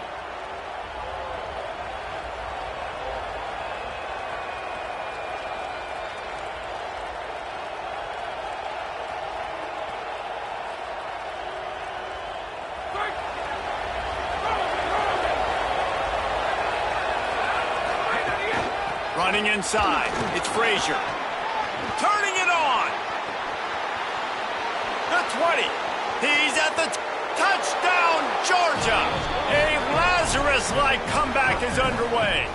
Running inside, it's Frazier. Turning it on. The 20. He's at the touchdown, Georgia. A Lazarus-like comeback is underway.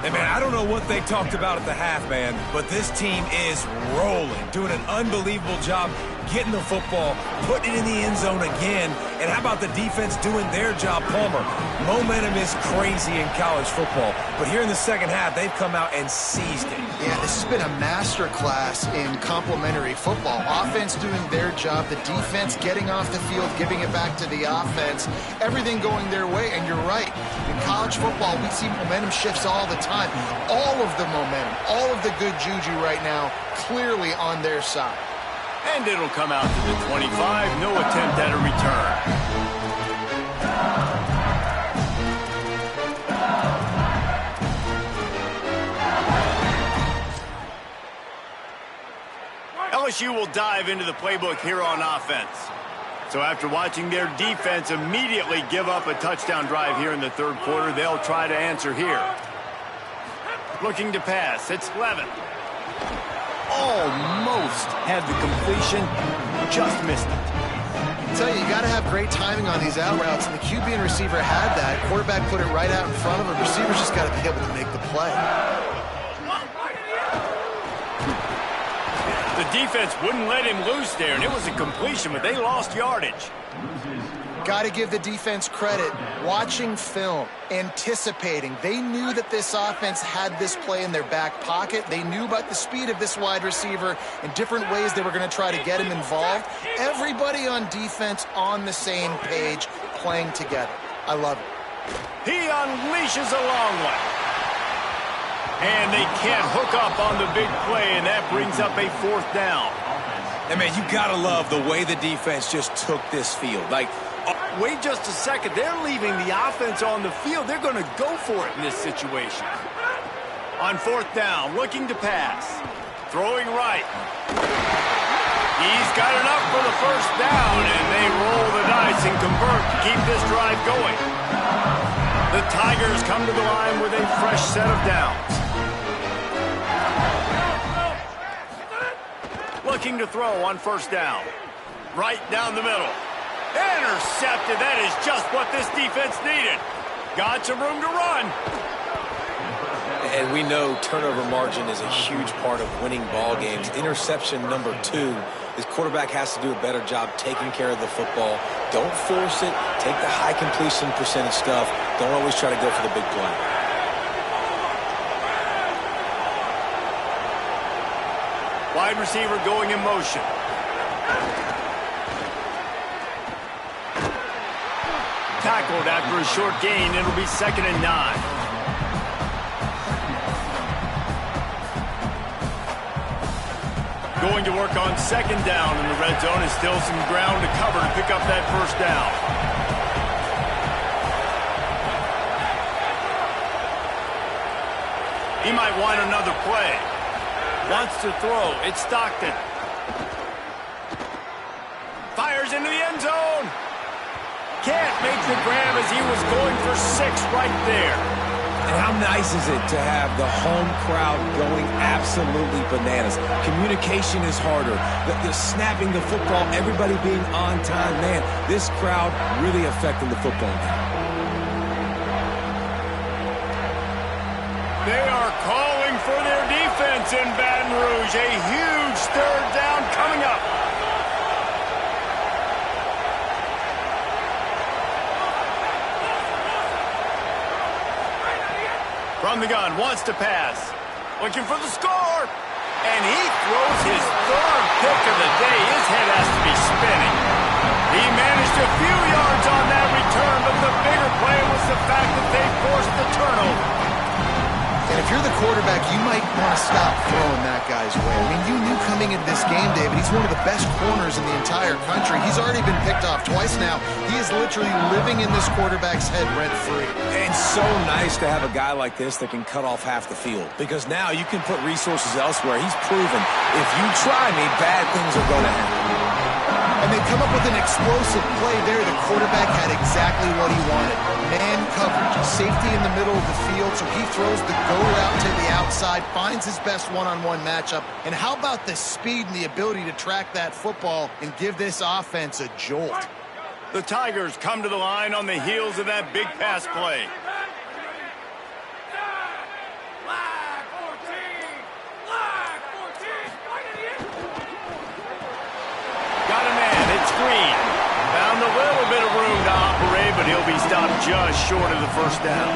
Hey, man, I don't know what they talked about at the half, man, but this team is rolling, doing an unbelievable job getting the football, putting it in the end zone again. And how about the defense doing their job, Palmer? Momentum is crazy in college football, but here in the second half, they've come out and seized it. Yeah, this has been a masterclass in complementary football. Offense doing their job, the defense getting off the field, giving it back to the offense, everything going their way. And you're right, in college football, we see momentum shifts all the time. All of the momentum, all of the good juju right now, clearly on their side. And it'll come out to the 25. No attempt at a return. LSU will dive into the playbook here on offense. So after watching their defense immediately give up a touchdown drive here in the third quarter, they'll try to answer here. Looking to pass, it's Levin. Almost had the completion, just missed it. I tell you got to have great timing on these out routes, and the QB and receiver had that. Quarterback put it right out in front of him. Receivers just got to be able to make the play. The defense wouldn't let him loose there, and it was a completion, but they lost yardage. Got to give the defense credit. Watching film, anticipating. They knew that this offense had this play in their back pocket. They knew about the speed of this wide receiver and different ways they were going to try to get him involved. Everybody on defense on the same page, playing together. I love it. He unleashes a long one. And they can't hook up on the big play, and that brings up a 4th down. And, man, you got to love the way the defense just took this field. Wait just a second. They're leaving the offense on the field. They're going to go for it in this situation. On 4th down, looking to pass. Throwing right. He's got enough for the 1st down, and they roll the dice and convert to keep this drive going. The Tigers come to the line with a fresh set of downs. Looking to throw on 1st down. Right down the middle. Intercepted. That is just what this defense needed. Got some room to run. And we know turnover margin is a huge part of winning ball games. Interception number 2. This quarterback has to do a better job taking care of the football. Don't force it. Take the high completion percentage stuff. Don't always try to go for the big play. Wide receiver going in motion. Tackled after a short gain. It'll be 2nd and 9. Going to work on 2nd down in the red zone. Is still some ground to cover to pick up that 1st down. He might want another play. Wants to throw. It's Stockton. Fires into the end zone. Can't make the grab as he was going for 6 right there. And how nice is it to have the home crowd going absolutely bananas? Communication is harder. The snapping the football, everybody being on time. Man, this crowd really affecting the football game. They are calling for their defense in Baton Rouge. A huge 3rd down coming up. From the gun, wants to pass. Looking for the score. And he throws his 3rd pick of the day. His head has to be spinning. He managed a few yards on that return, but the bigger play was the fact that they forced the turnover. And if you're the quarterback, you might want to stop throwing that guy's way. I mean, you knew coming into this game, David, he's one of the best corners in the entire country. He's already been picked off twice now. He is literally living in this quarterback's head rent-free. And so nice to have a guy like this that can cut off half the field. Because now you can put resources elsewhere. He's proven, if you try me, bad things are going to happen. And they come up with an explosive play there. The quarterback had exactly what he wanted. Man coverage, safety in the middle of the field, so he throws the go route to the outside, finds his best one-on-one matchup. And how about the speed and the ability to track that football and give this offense a jolt? The Tigers come to the line on the heels of that big pass play. Got a man, it's Green. Found a little bit of room to operate, but he'll be stopped just short of the 1st down.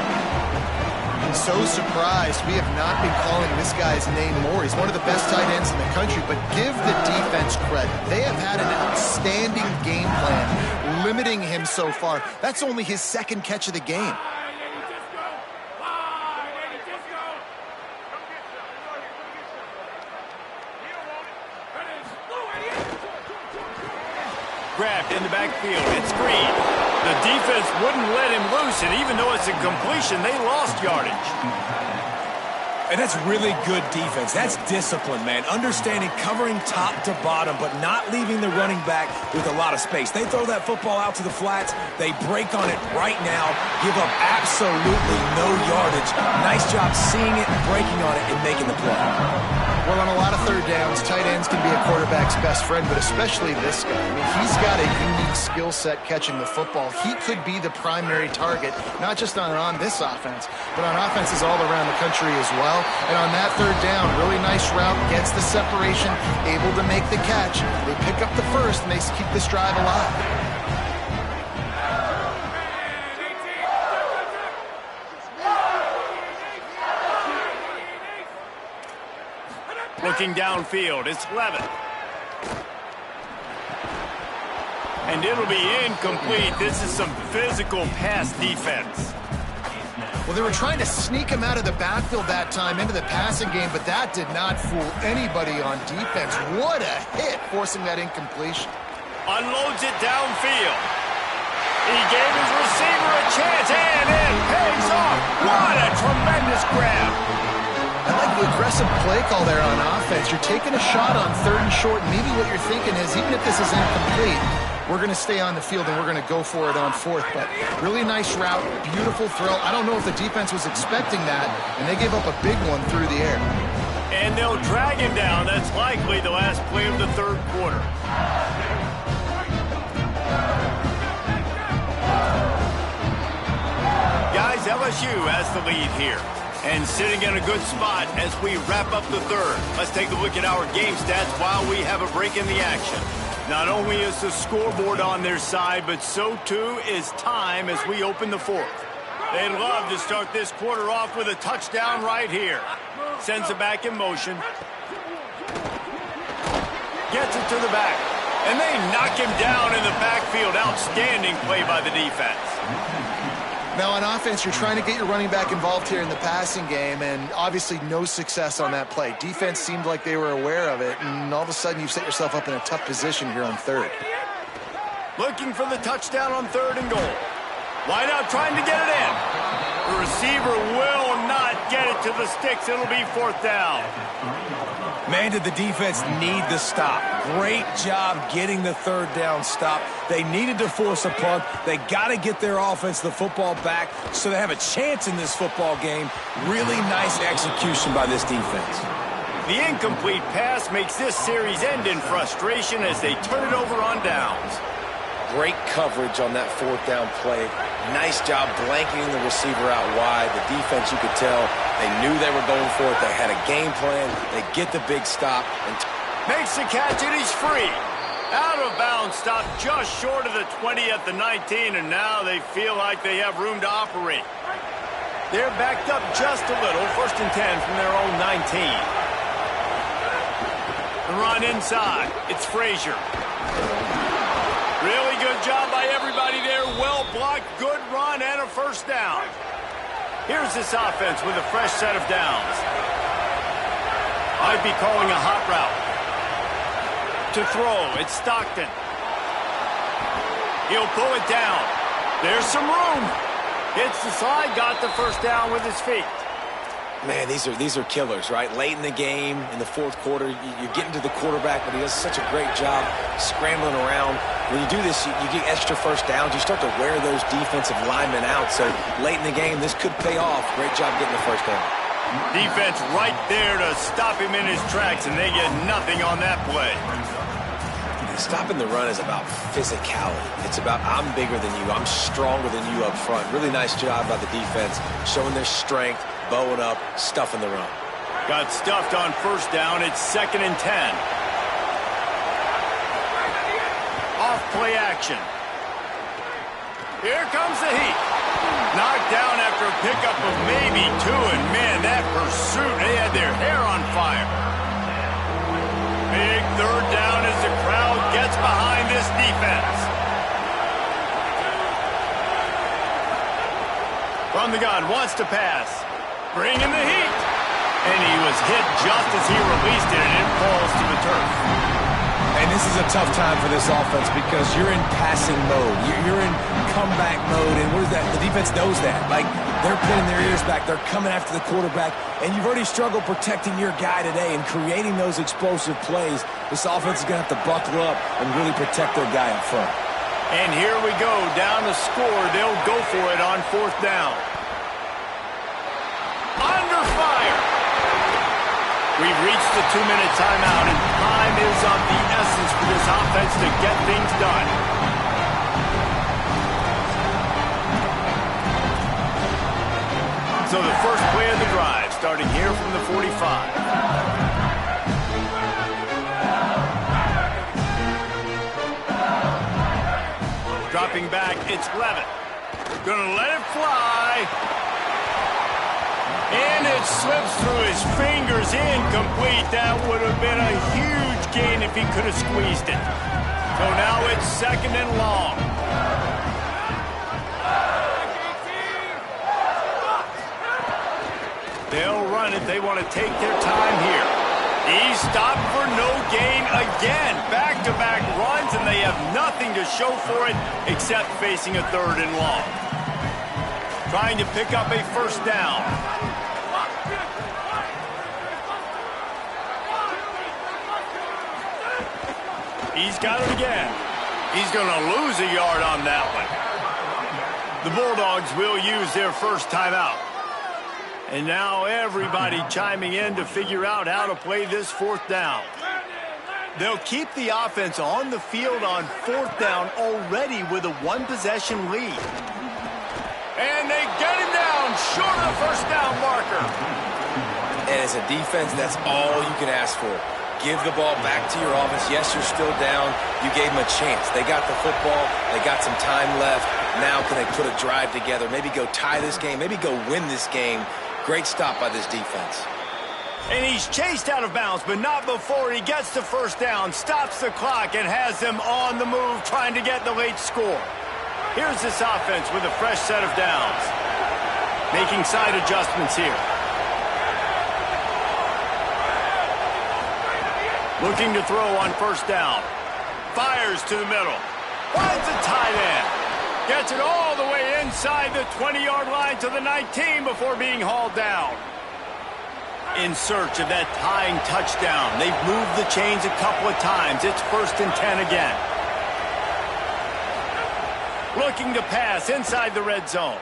So surprised we have not been calling this guy's name more. He's one of the best tight ends in the country, but give the defense credit. They have had an outstanding game plan, limiting him so far. That's only his 2nd catch of the game. Grabbed in the backfield. It's Green. The defense wouldn't let him loose, and even though it's a completion, they lost yardage. And that's really good defense. That's discipline, man. Understanding covering top to bottom, but not leaving the running back with a lot of space. They throw that football out to the flats. They break on it right now, give up absolutely no yardage. Nice job seeing it, breaking on it, and making the play. Well, on a lot of third downs, tight ends can be a quarterback's best friend, but especially this guy. I mean, he's got a unique skill set catching the football. He could be the primary target, not just on this offense, but on offenses all around the country as well. And on that third down, really nice route, gets the separation, able to make the catch. They pick up the first, and they keep this drive alive. Looking downfield, it's Levitt. And it'll be incomplete. This is some physical pass defense. Well, they were trying to sneak him out of the backfield that time into the passing game, but that did not fool anybody on defense. What a hit, forcing that incompletion. Unloads it downfield. He gave his receiver a chance, and it pays off. What a tremendous grab. I like the aggressive play call there on offense. You're taking a shot on third and short. Maybe what you're thinking is, even if this is incomplete, we're going to stay on the field and we're going to go for it on fourth. But really nice route, beautiful throw. I don't know if the defense was expecting that, and they gave up a big one through the air. And they'll drag him down. That's likely the last play of the third quarter. Guys, LSU has the lead here. And sitting in a good spot as we wrap up the third. Let's take a look at our game stats while we have a break in the action. Not only is the scoreboard on their side, but so too is time as we open the fourth. They'd love to start this quarter off with a touchdown right here. Sends it back in motion. Gets it to the back. And they knock him down in the backfield. Outstanding play by the defense. Now, on offense, you're trying to get your running back involved here in the passing game, and obviously no success on that play. Defense seemed like they were aware of it, and all of a sudden you've set yourself up in a tough position here on third. Looking for the touchdown on third and goal. Wide out trying to get it in. The receiver will not get it to the sticks. It'll be fourth down. Man, did the defense need the stop. Great job getting the third down stop. They needed to force a punt. They got to get their offense the football back so they have a chance in this football game. Really nice execution by this defense. The incomplete pass makes this series end in frustration as they turn it over on downs. Great coverage on that fourth down play. Nice job blanking the receiver out wide. The defense, you could tell, they knew they were going for it. They had a game plan. They get the big stop. And makes the catch, and he's free. Out of bounds, stop just short of the 20 at the 19, and now they feel like they have room to operate. They're backed up just a little. First and 10 from their own 19. The run inside. It's Frazier. Really good job by everybody there. Well blocked, good run, and a first down. Here's this offense with a fresh set of downs. I'd be calling a hot route. To throw, it's Stockton. He'll pull it down. There's some room. Hits the slide, got the first down with his feet. Man, these are killers, right? Late in the game, in the fourth quarter, you're getting to the quarterback, but he does such a great job scrambling around. When you do this, you get extra first downs. You start to wear those defensive linemen out. So late in the game, this could pay off. Great job getting the first down. Defense right there to stop him in his tracks, and they get nothing on that play. Stopping the run is about physicality. It's about I'm bigger than you. I'm stronger than you up front. Really nice job by the defense, showing their strength, bowing up, stuffing the run. Got stuffed on first down. It's 2nd and 10. Off play action. Here comes the heat. Knocked down after a pickup of maybe 2, and man, that pursuit, they had their hair on fire. Big third down as the crowd gets behind this defense. From the gun, wants to pass. Bringing the heat. And he was hit just as he released it, and it falls to the turf. And this is a tough time for this offense because you're in passing mode. You're in comeback mode, and what is that? The defense knows that. Like, they're pinning their ears back. They're coming after the quarterback, and you've already struggled protecting your guy today and creating those explosive plays. This offense is going to have to buckle up and really protect their guy up front. And here we go, down to score. They'll go for it on fourth down. Under fire. We've reached the 2-minute timeout, and time is of the essence for this offense to get things done. So the first play of the drive, starting here from the 45. Dropping back, it's Levitt. Gonna let it fly. And it slips through his fingers, incomplete. That would have been a huge gain if he could have squeezed it. So now it's 2nd and long. They'll run it. They want to take their time here. He's stopped for no gain again. Back-to-back runs, and they have nothing to show for it except facing a 3rd and long. Trying to pick up a first down. He's got it again. He's going to lose a yard on that one. The Bulldogs will use their first timeout. And now everybody chiming in to figure out how to play this 4th down. They'll keep the offense on the field on 4th down already with a 1-possession lead. And they get him down short of the first down marker. And as a defense, that's all you can ask for. Give the ball back to your offense. Yes, you're still down. You gave them a chance. They got the football. They got some time left. Now can they put a drive together? Maybe go tie this game. Maybe go win this game. Great stop by this defense. And he's chased out of bounds, but not before he gets the first down, stops the clock, and has them on the move trying to get the late score. Here's this offense with a fresh set of downs. Making side adjustments here. Looking to throw on first down. Fires to the middle. Finds a tight end. Gets it all the way inside the 20-yard line to the 19 before being hauled down. In search of that tying touchdown. They've moved the chains a couple of times. It's 1st and 10 again. Looking to pass inside the red zone.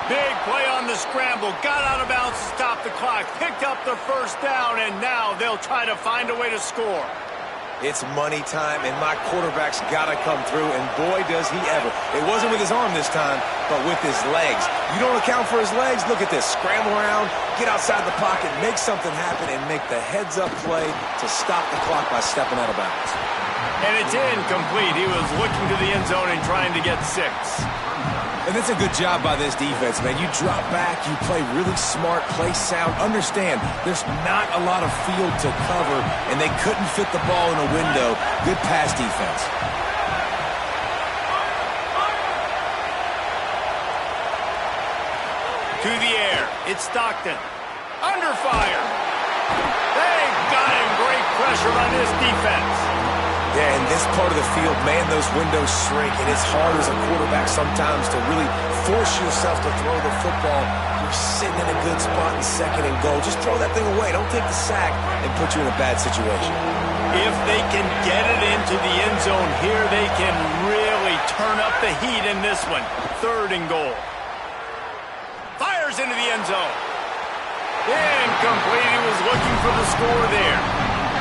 Big play on the scramble. Got out of bounds to stop the clock. Picked up the first down, and now they'll try to find a way to score. It's money time, and my quarterback's got to come through, and boy, does he ever. It wasn't with his arm this time, but with his legs. You don't account for his legs? Look at this. Scramble around, get outside the pocket, make something happen, and make the heads-up play to stop the clock by stepping out of bounds. And it's incomplete. He was looking to the end zone and trying to get 6. And that's a good job by this defense, man. You drop back, you play really smart, play sound. Understand, there's not a lot of field to cover, and they couldn't fit the ball in a window. Good pass defense. To the air, it's Stockton. Under fire. They got him. Great pressure on this defense. Yeah, in this part of the field, man, those windows shrink, and it's hard as a quarterback sometimes to really force yourself to throw the football. You're sitting in a good spot in 2nd and goal. Just throw that thing away. Don't take the sack and put you in a bad situation. If they can get it into the end zone here, they can really turn up the heat in this one. 3rd and goal. Fires into the end zone. Incomplete. He was looking for the score there.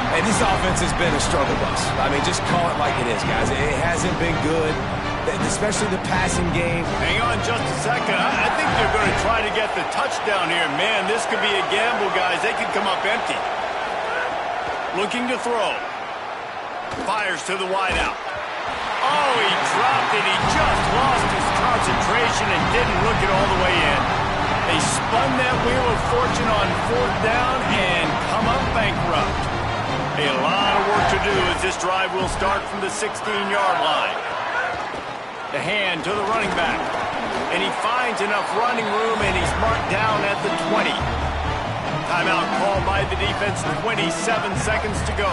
And this offense has been a struggle bus. I mean, just call it like it is, guys. It hasn't been good, especially the passing game. Hang on just a second. I think they're going to try to get the touchdown here. Man, this could be a gamble, guys. They could come up empty. Looking to throw. Fires to the wideout. Oh, he dropped it. He just lost his concentration and didn't look it all the way in. They spun that wheel of fortune on 4th down and come up bankrupt. A lot of work to do as this drive will start from the 16-yard line. The hand to the running back. And he finds enough running room, and he's marked down at the 20. Timeout called by the defense, 27 seconds to go.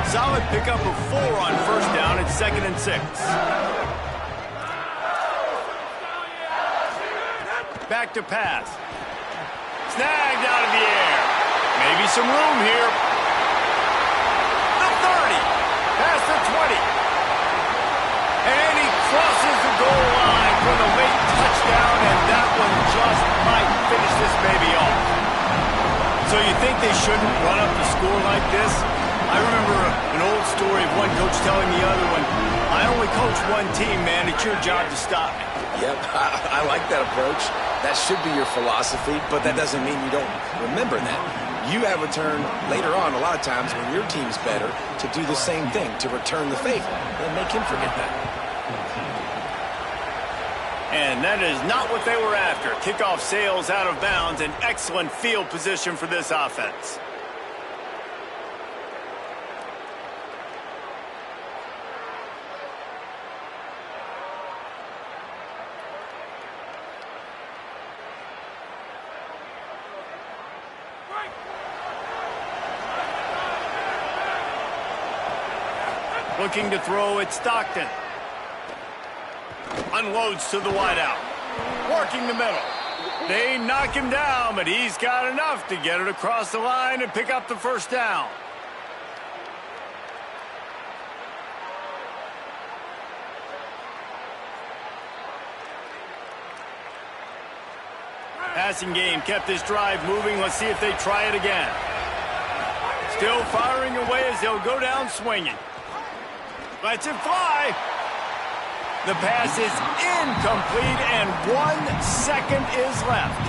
Solid pickup of 4 on first down at 2nd and 6. Back to pass. Snagged out of the air. Maybe some room here. The 30. Past the 20. And he crosses the goal line for the late touchdown, and that So you think they shouldn't run up the score like this? I remember an old story of one coach telling the other one, I only coach one team, man. It's your job to stop me. Yep, I like that approach. That should be your philosophy, but that doesn't mean you don't remember that. You have a turn later on, a lot of times, when your team's better, to do the same thing, to return the favor. Then make him forget that. And that is not what they were after. Kickoff sails out of bounds. An excellent field position for this offense. Looking to throw at Stockton. Unloads to the wideout. Working the middle. They knock him down, but he's got enough to get it across the line and pick up the first down. Passing game kept this drive moving. Let's see if they try it again. Still firing away as they'll go down swinging. Lets it fly. The pass is incomplete, and 1 second is left.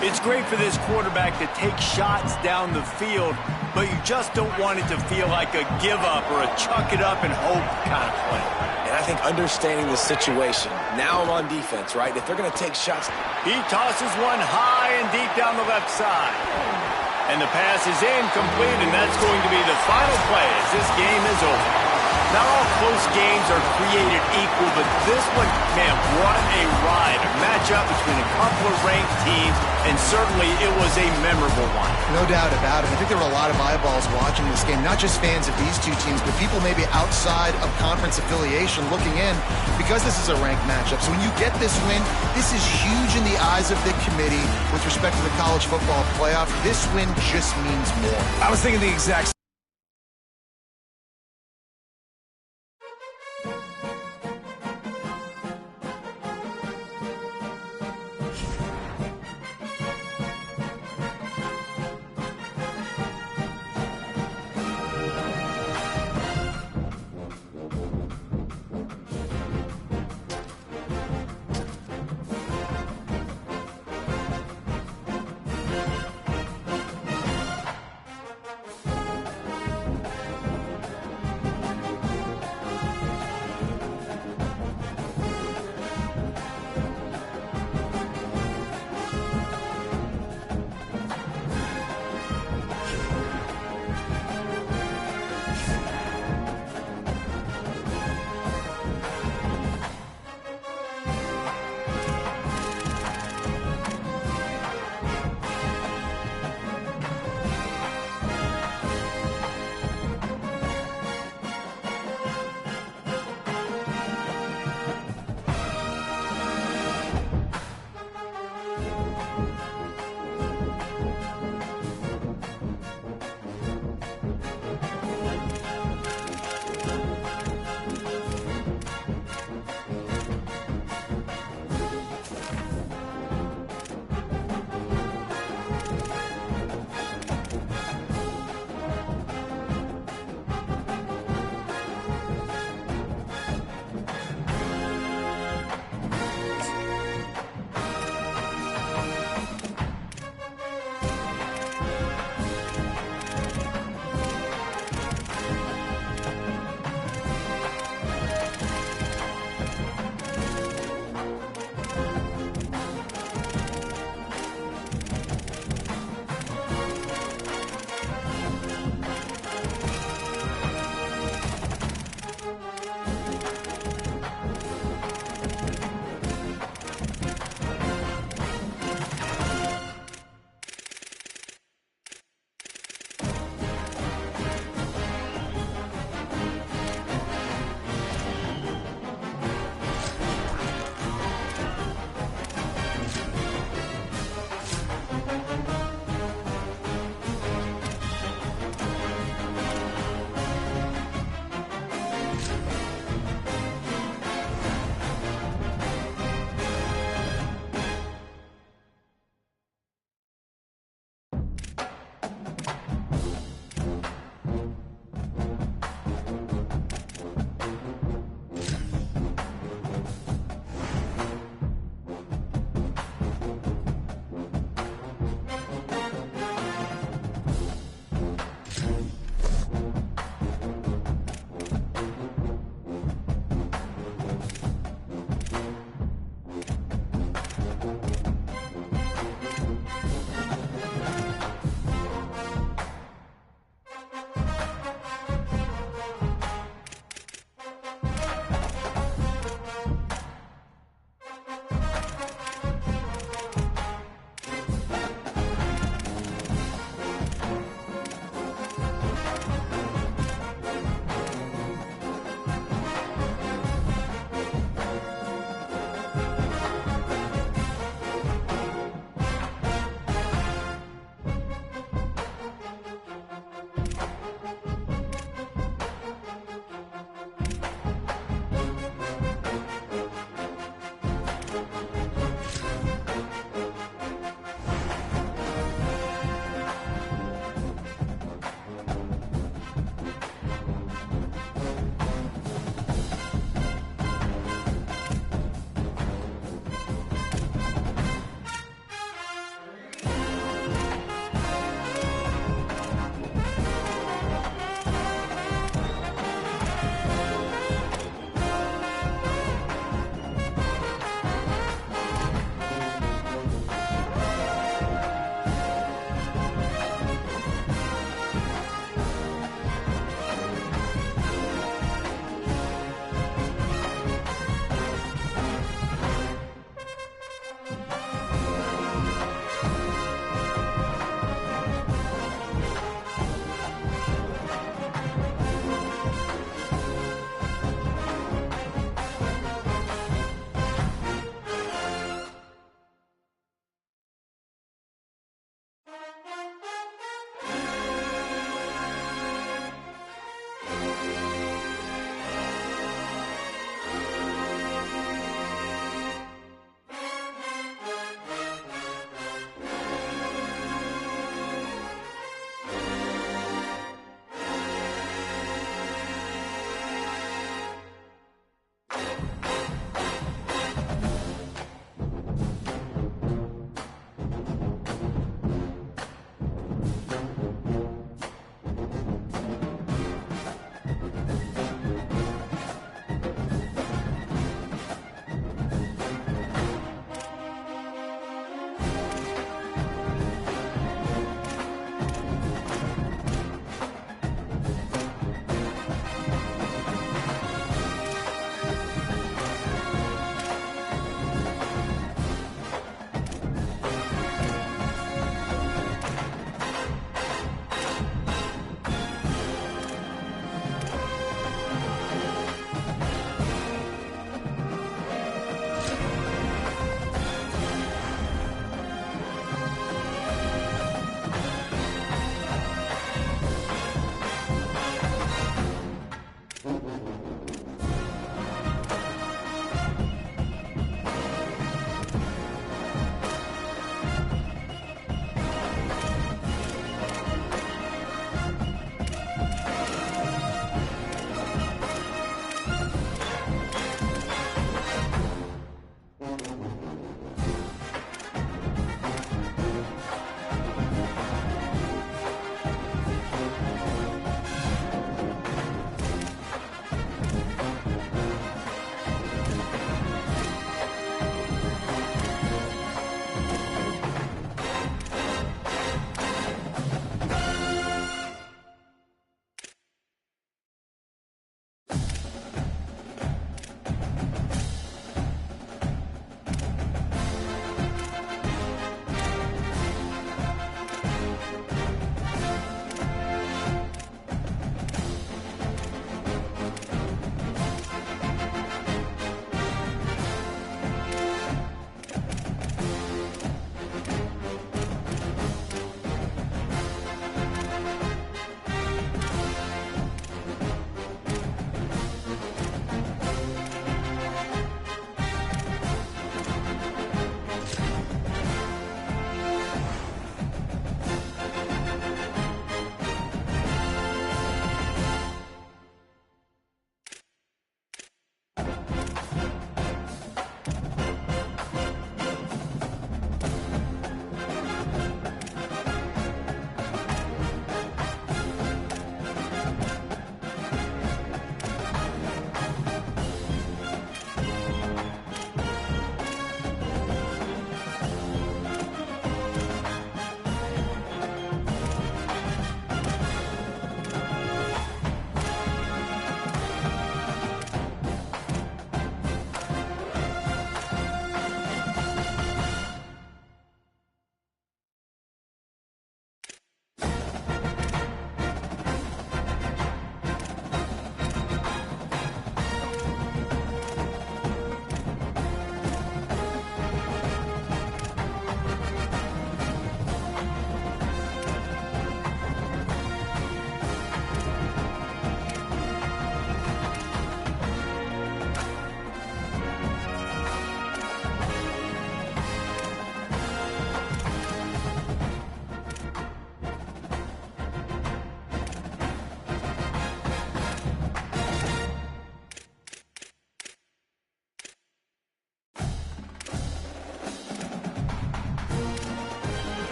It's great for this quarterback to take shots down the field, but you just don't want it to feel like a give-up or a chuck-it-up and hope kind of play. And I think understanding the situation, now I'm on defense, right? If they're going to take shots. He tosses one high and deep down the left side. And the pass is incomplete, and that's going to be the final play as this game is over. Not all close games are created equal, but this one, man, what a ride. A matchup between a couple of ranked teams, and certainly it was a memorable one. No doubt about it. I think there were a lot of eyeballs watching this game, not just fans of these two teams, but people maybe outside of conference affiliation looking in, because this is a ranked matchup. So when you get this win, this is huge in the eyes of the committee with respect to the college football playoff. This win just means more. I was thinking the exact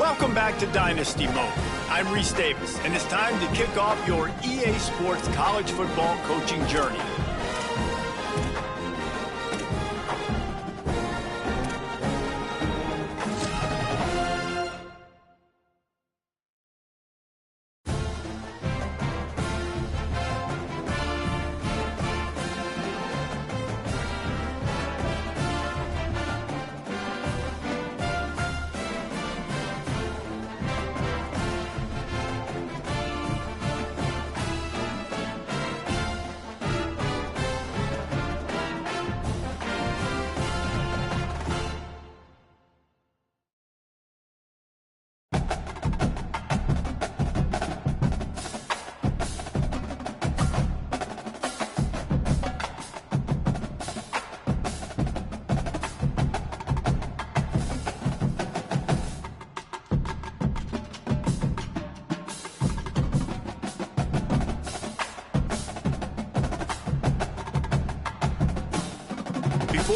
Welcome back to Dynasty Mode. I'm Reese Davis, and it's time to kick off your EA Sports college football coaching journey.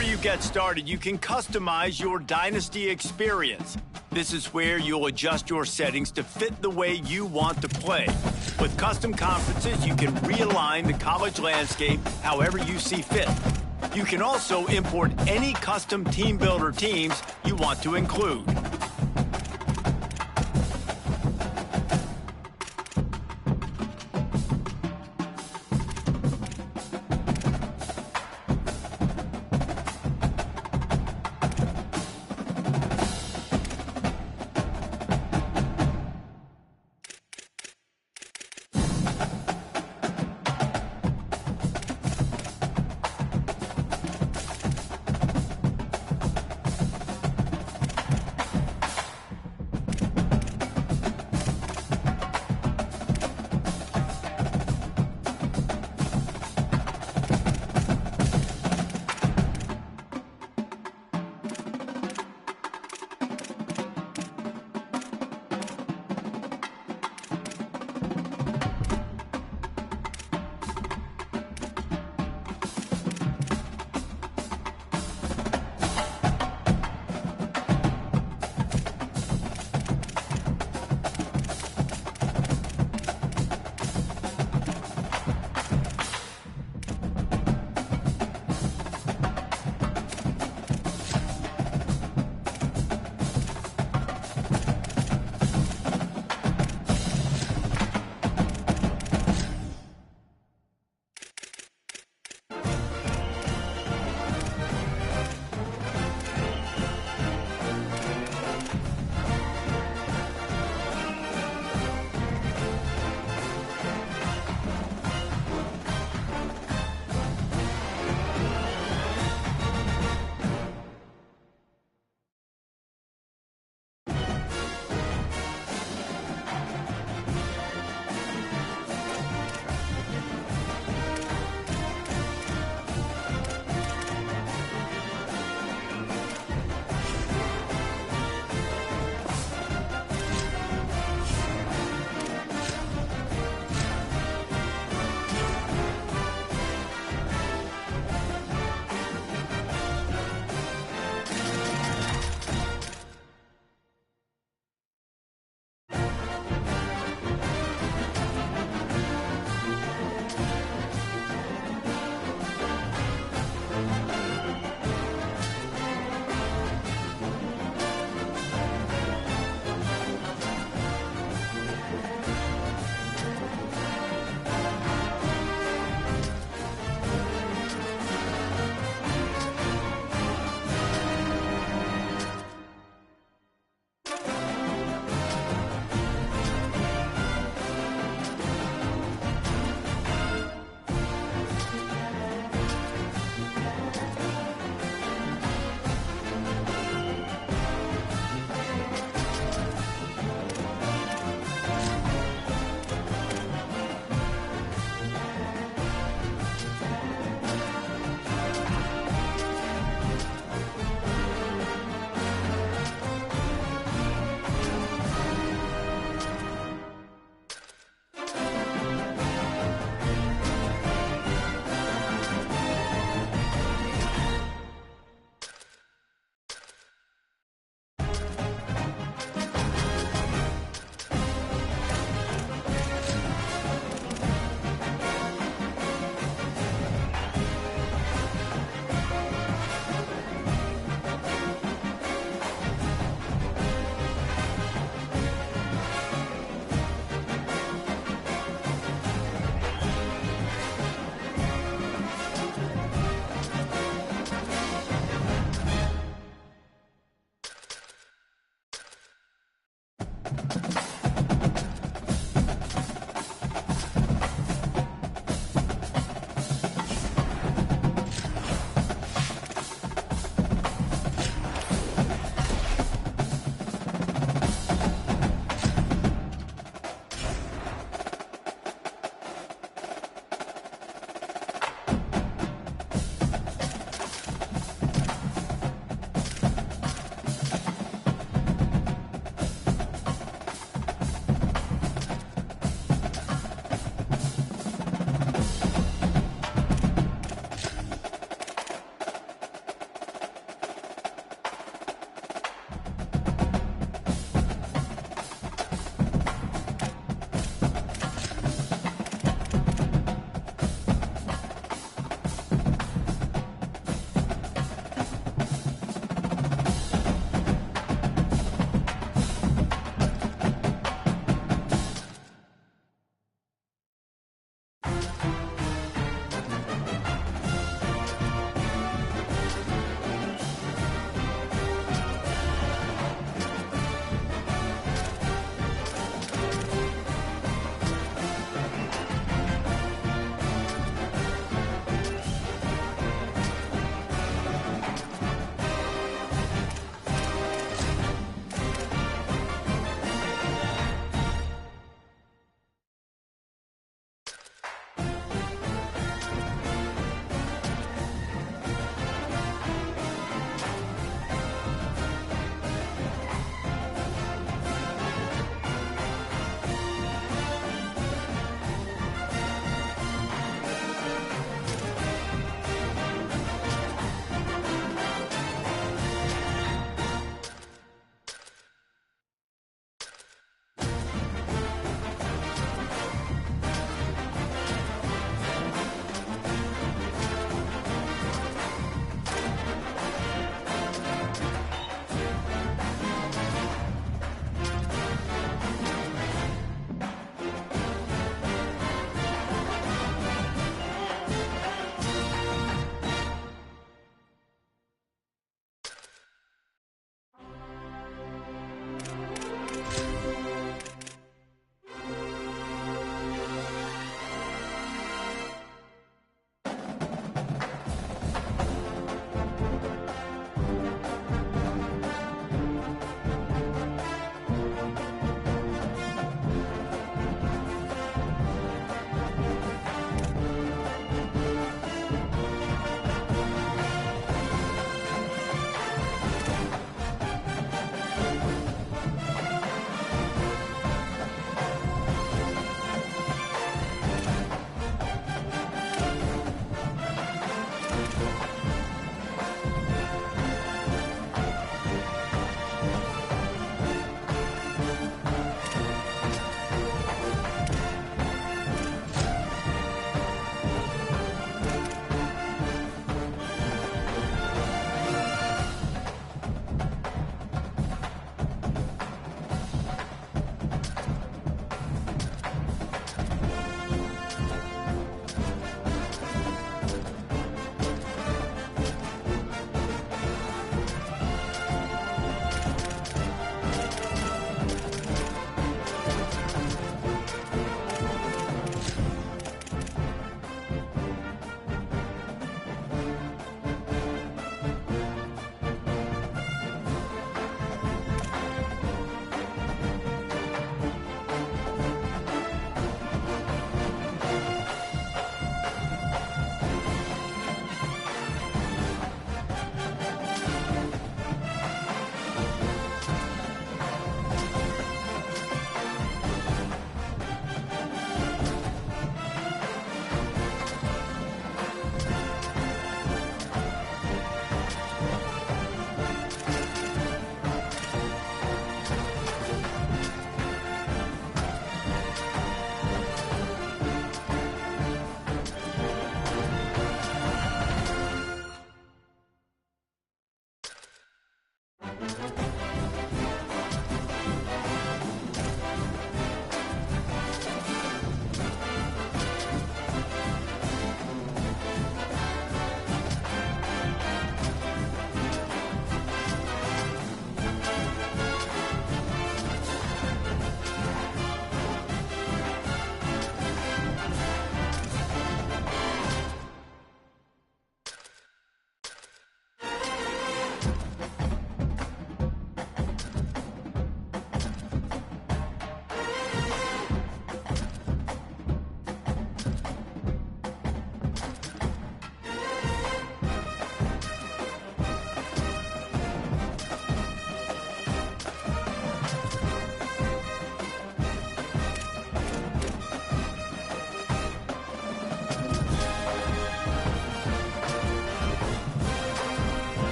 Before you get started, you can customize your Dynasty experience. This is where you'll adjust your settings to fit the way you want to play. With custom conferences, you can realign the college landscape however you see fit. You can also import any custom team builder teams you want to include.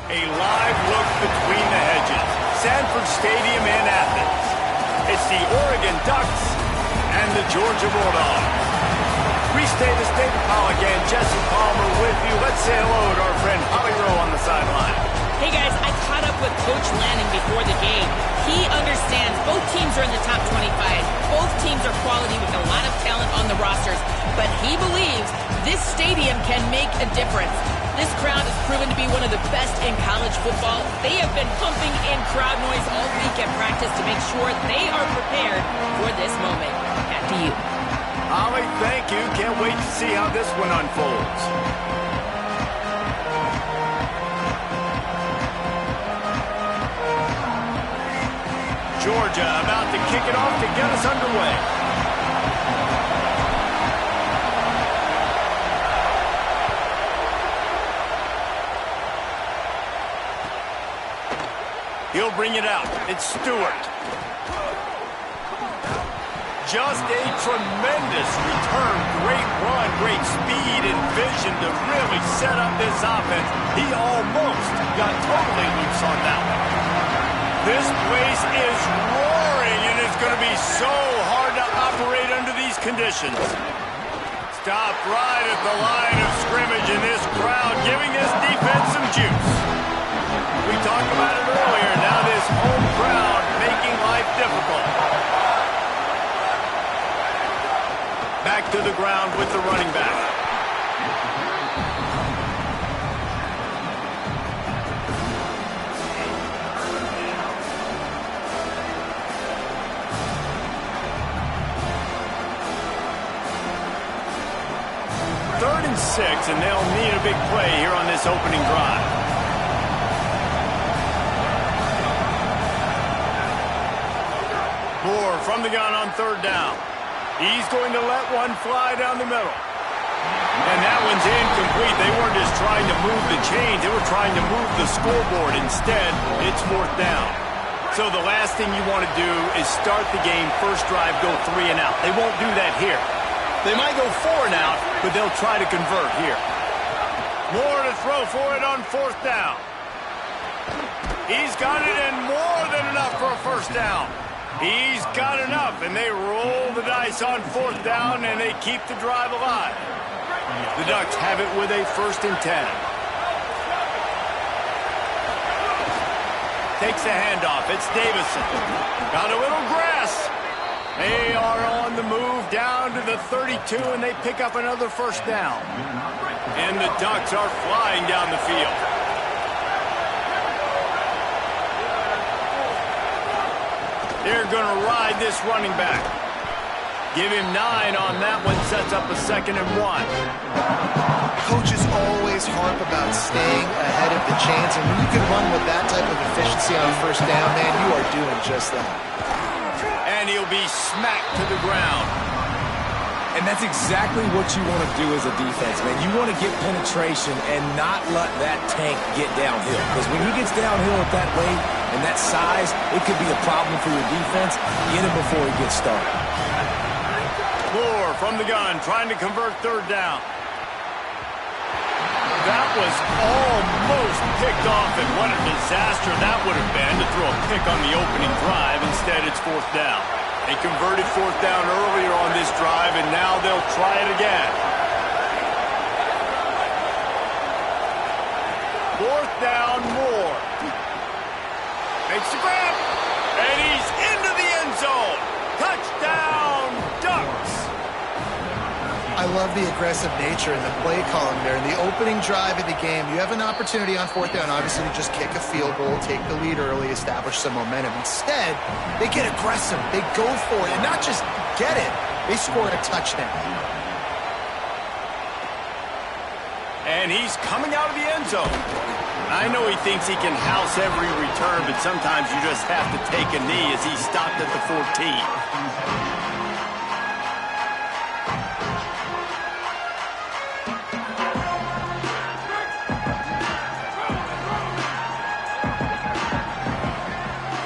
A live look between the hedges. Sanford Stadium in Athens. It's the Oregon Ducks and the Georgia Bulldogs. Restate the state of Pollock and Jesse Palmer with you. Let's say hello to our friend Holly Rowe on the sideline. Hey guys, I caught up with Coach Lanning before the game. He understands both teams are in the top 25. Both teams are quality with a lot of talent on the rosters. But he believes this stadium can make a difference. This crowd has proven to be one of the best in college football. They have been pumping in crowd noise all week at practice to make sure they are prepared for this moment. Back to you. Holly, thank you. Can't wait to see how this one unfolds. Georgia about to kick it off to get us underway. He'll bring it out. It's Stewart. Just a tremendous return. Great run, great speed and vision to really set up this offense. He almost got totally loose on that one. This place is roaring, and it's going to be so hard to operate under these conditions. Stopped right at the line of scrimmage, and this crowd giving this defense some juice. We talked about it earlier. Now this home crowd making life difficult. Back to the ground with the running back. Third and 6, and they'll need a big play here on this opening drive. Moore from the gun on third down. He's going to let one fly down the middle. And that one's incomplete. They weren't just trying to move the chains. They were trying to move the scoreboard. Instead, it's fourth down. So the last thing you want to do is start the game, first drive, go 3 and out. They won't do that here. They might go 4 and out, but they'll try to convert here. Moore to throw for it on fourth down. He's got it in more than enough for a first down. He's got enough, and they roll the dice on fourth down, and they keep the drive alive. The Ducks have it with a 1st and 10. Takes the handoff. It's Davison. Got a little grass. They are on the move down to the 32, and they pick up another first down. And the Ducks are flying down the field. They're going to ride this running back. Give him 9 on that one, sets up a 2nd and 1. Coaches always harp about staying ahead of the chains, and when you can run with that type of efficiency on first down, man, you are doing just that. And he'll be smacked to the ground. And that's exactly what you want to do as a defense, man. You want to get penetration and not let that tank get downhill. Because when he gets downhill at that weight and that size, it could be a problem for your defense. Get him before he gets started. Moore from the gun, trying to convert third down. That was almost picked off, and what a disaster that would have been to throw a pick on the opening drive. Instead, it's fourth down. They converted fourth down earlier on this drive, and now they'll try it again. Fourth down, Moore. Makes the grab, and he's into the end zone. Touchdown, Ducks. I love the aggressive nature in the play calling there. In the opening drive of the game, you have an opportunity on fourth down, obviously, to just kick a field goal, take the lead early, establish some momentum. Instead, they get aggressive. They go for it, and not just get it. They score a touchdown. And he's coming out of the end zone. I know he thinks he can house every return, but sometimes you just have to take a knee as he stopped at the 14.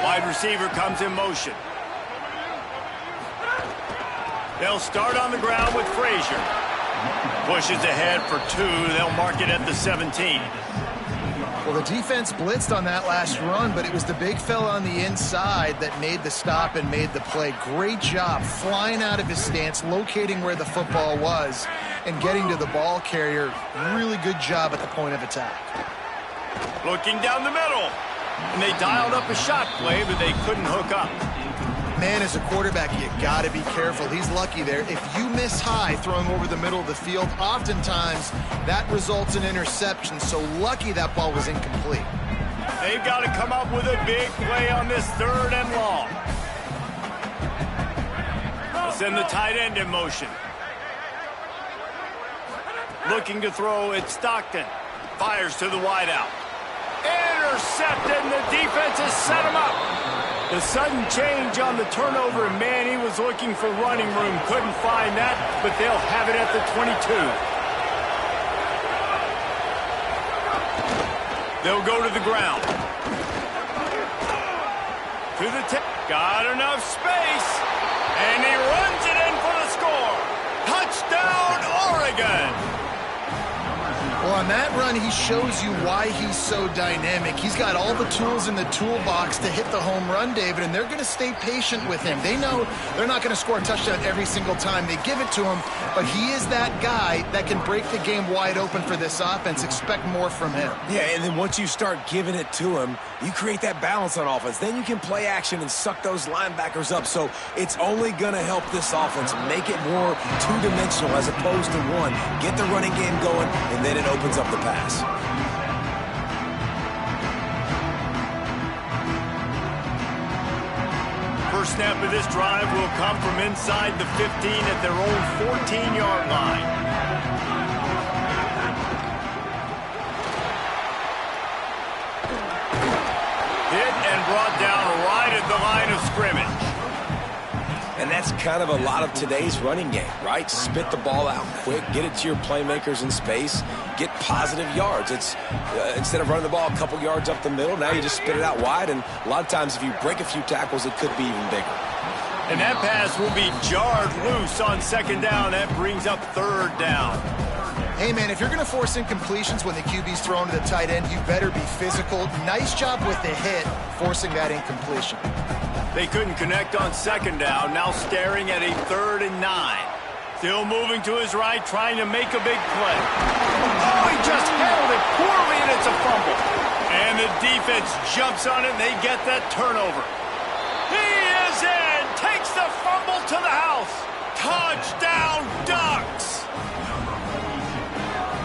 Wide receiver comes in motion. They'll start on the ground with Frazier. Pushes ahead for 2. They'll mark it at the 17. Well, the defense blitzed on that last run, but it was the big fella on the inside that made the stop and made the play. Great job flying out of his stance, locating where the football was, and getting to the ball carrier. Really good job at the point of attack. Looking down the middle. And they dialed up a shot play, but they couldn't hook up. Man, as a quarterback, you got to be careful. He's lucky there. If you miss high throwing over the middle of the field, oftentimes that results in interception. So lucky that ball was incomplete. They've got to come up with a big play on this 3rd and long. They'll send the tight end in motion. Looking to throw at Stockton. Fires to the wideout. Intercepted, and the defense has set him up. The sudden change on the turnover, and man, he was looking for running room. Couldn't find that, but they'll have it at the 22. They'll go to the ground. To the 10. Got enough space, and he runs it in for the score. Touchdown, Oregon. Well, on that run, he shows you why he's so dynamic. He's got all the tools in the toolbox to hit the home run, David, and they're going to stay patient with him. They know they're not going to score a touchdown every single time they give it to him, but he is that guy that can break the game wide open for this offense. Expect more from him. Yeah, and then once you start giving it to him, you create that balance on offense. Then you can play action and suck those linebackers up. So it's only going to help this offense make it more two-dimensional as opposed to one. Get the running game going, and then it opens up the pass. First snap of this drive will come from inside the 15 at their own 14-yard line. Hit and brought down right at the line of scrimmage. And that's kind of a lot of today's running game, right? Spit the ball out quick, get it to your playmakers in space, get positive yards. It's instead of running the ball a couple yards up the middle, now you just spit it out wide, and a lot of times if you break a few tackles, it could be even bigger. And that pass will be jarred loose on 2nd down. That brings up 3rd down. Hey, man, if you're going to force incompletions when the QB's thrown to the tight end, you better be physical. Nice job with the hit, forcing that incompletion. They couldn't connect on 2nd down, now staring at a 3rd and 9. Still moving to his right, trying to make a big play. Oh, he just handled it poorly, and it's a fumble. And the defense jumps on it, and they get that turnover. He is in, takes the fumble to the house. Touchdown, Ducks!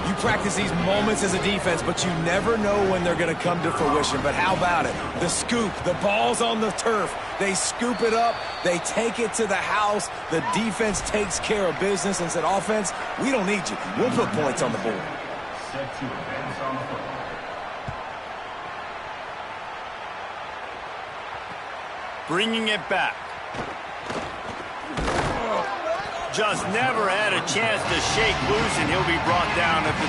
You practice these moments as a defense, but you never know when they're going to come to fruition. But how about it? The scoop, the ball's on the turf. They scoop it up. They take it to the house. The defense takes care of business and said, offense, we don't need you. We'll put points on the board. Set to advance on the football. Bringing it back. Just never had a chance to shake loose, and he'll be brought down at the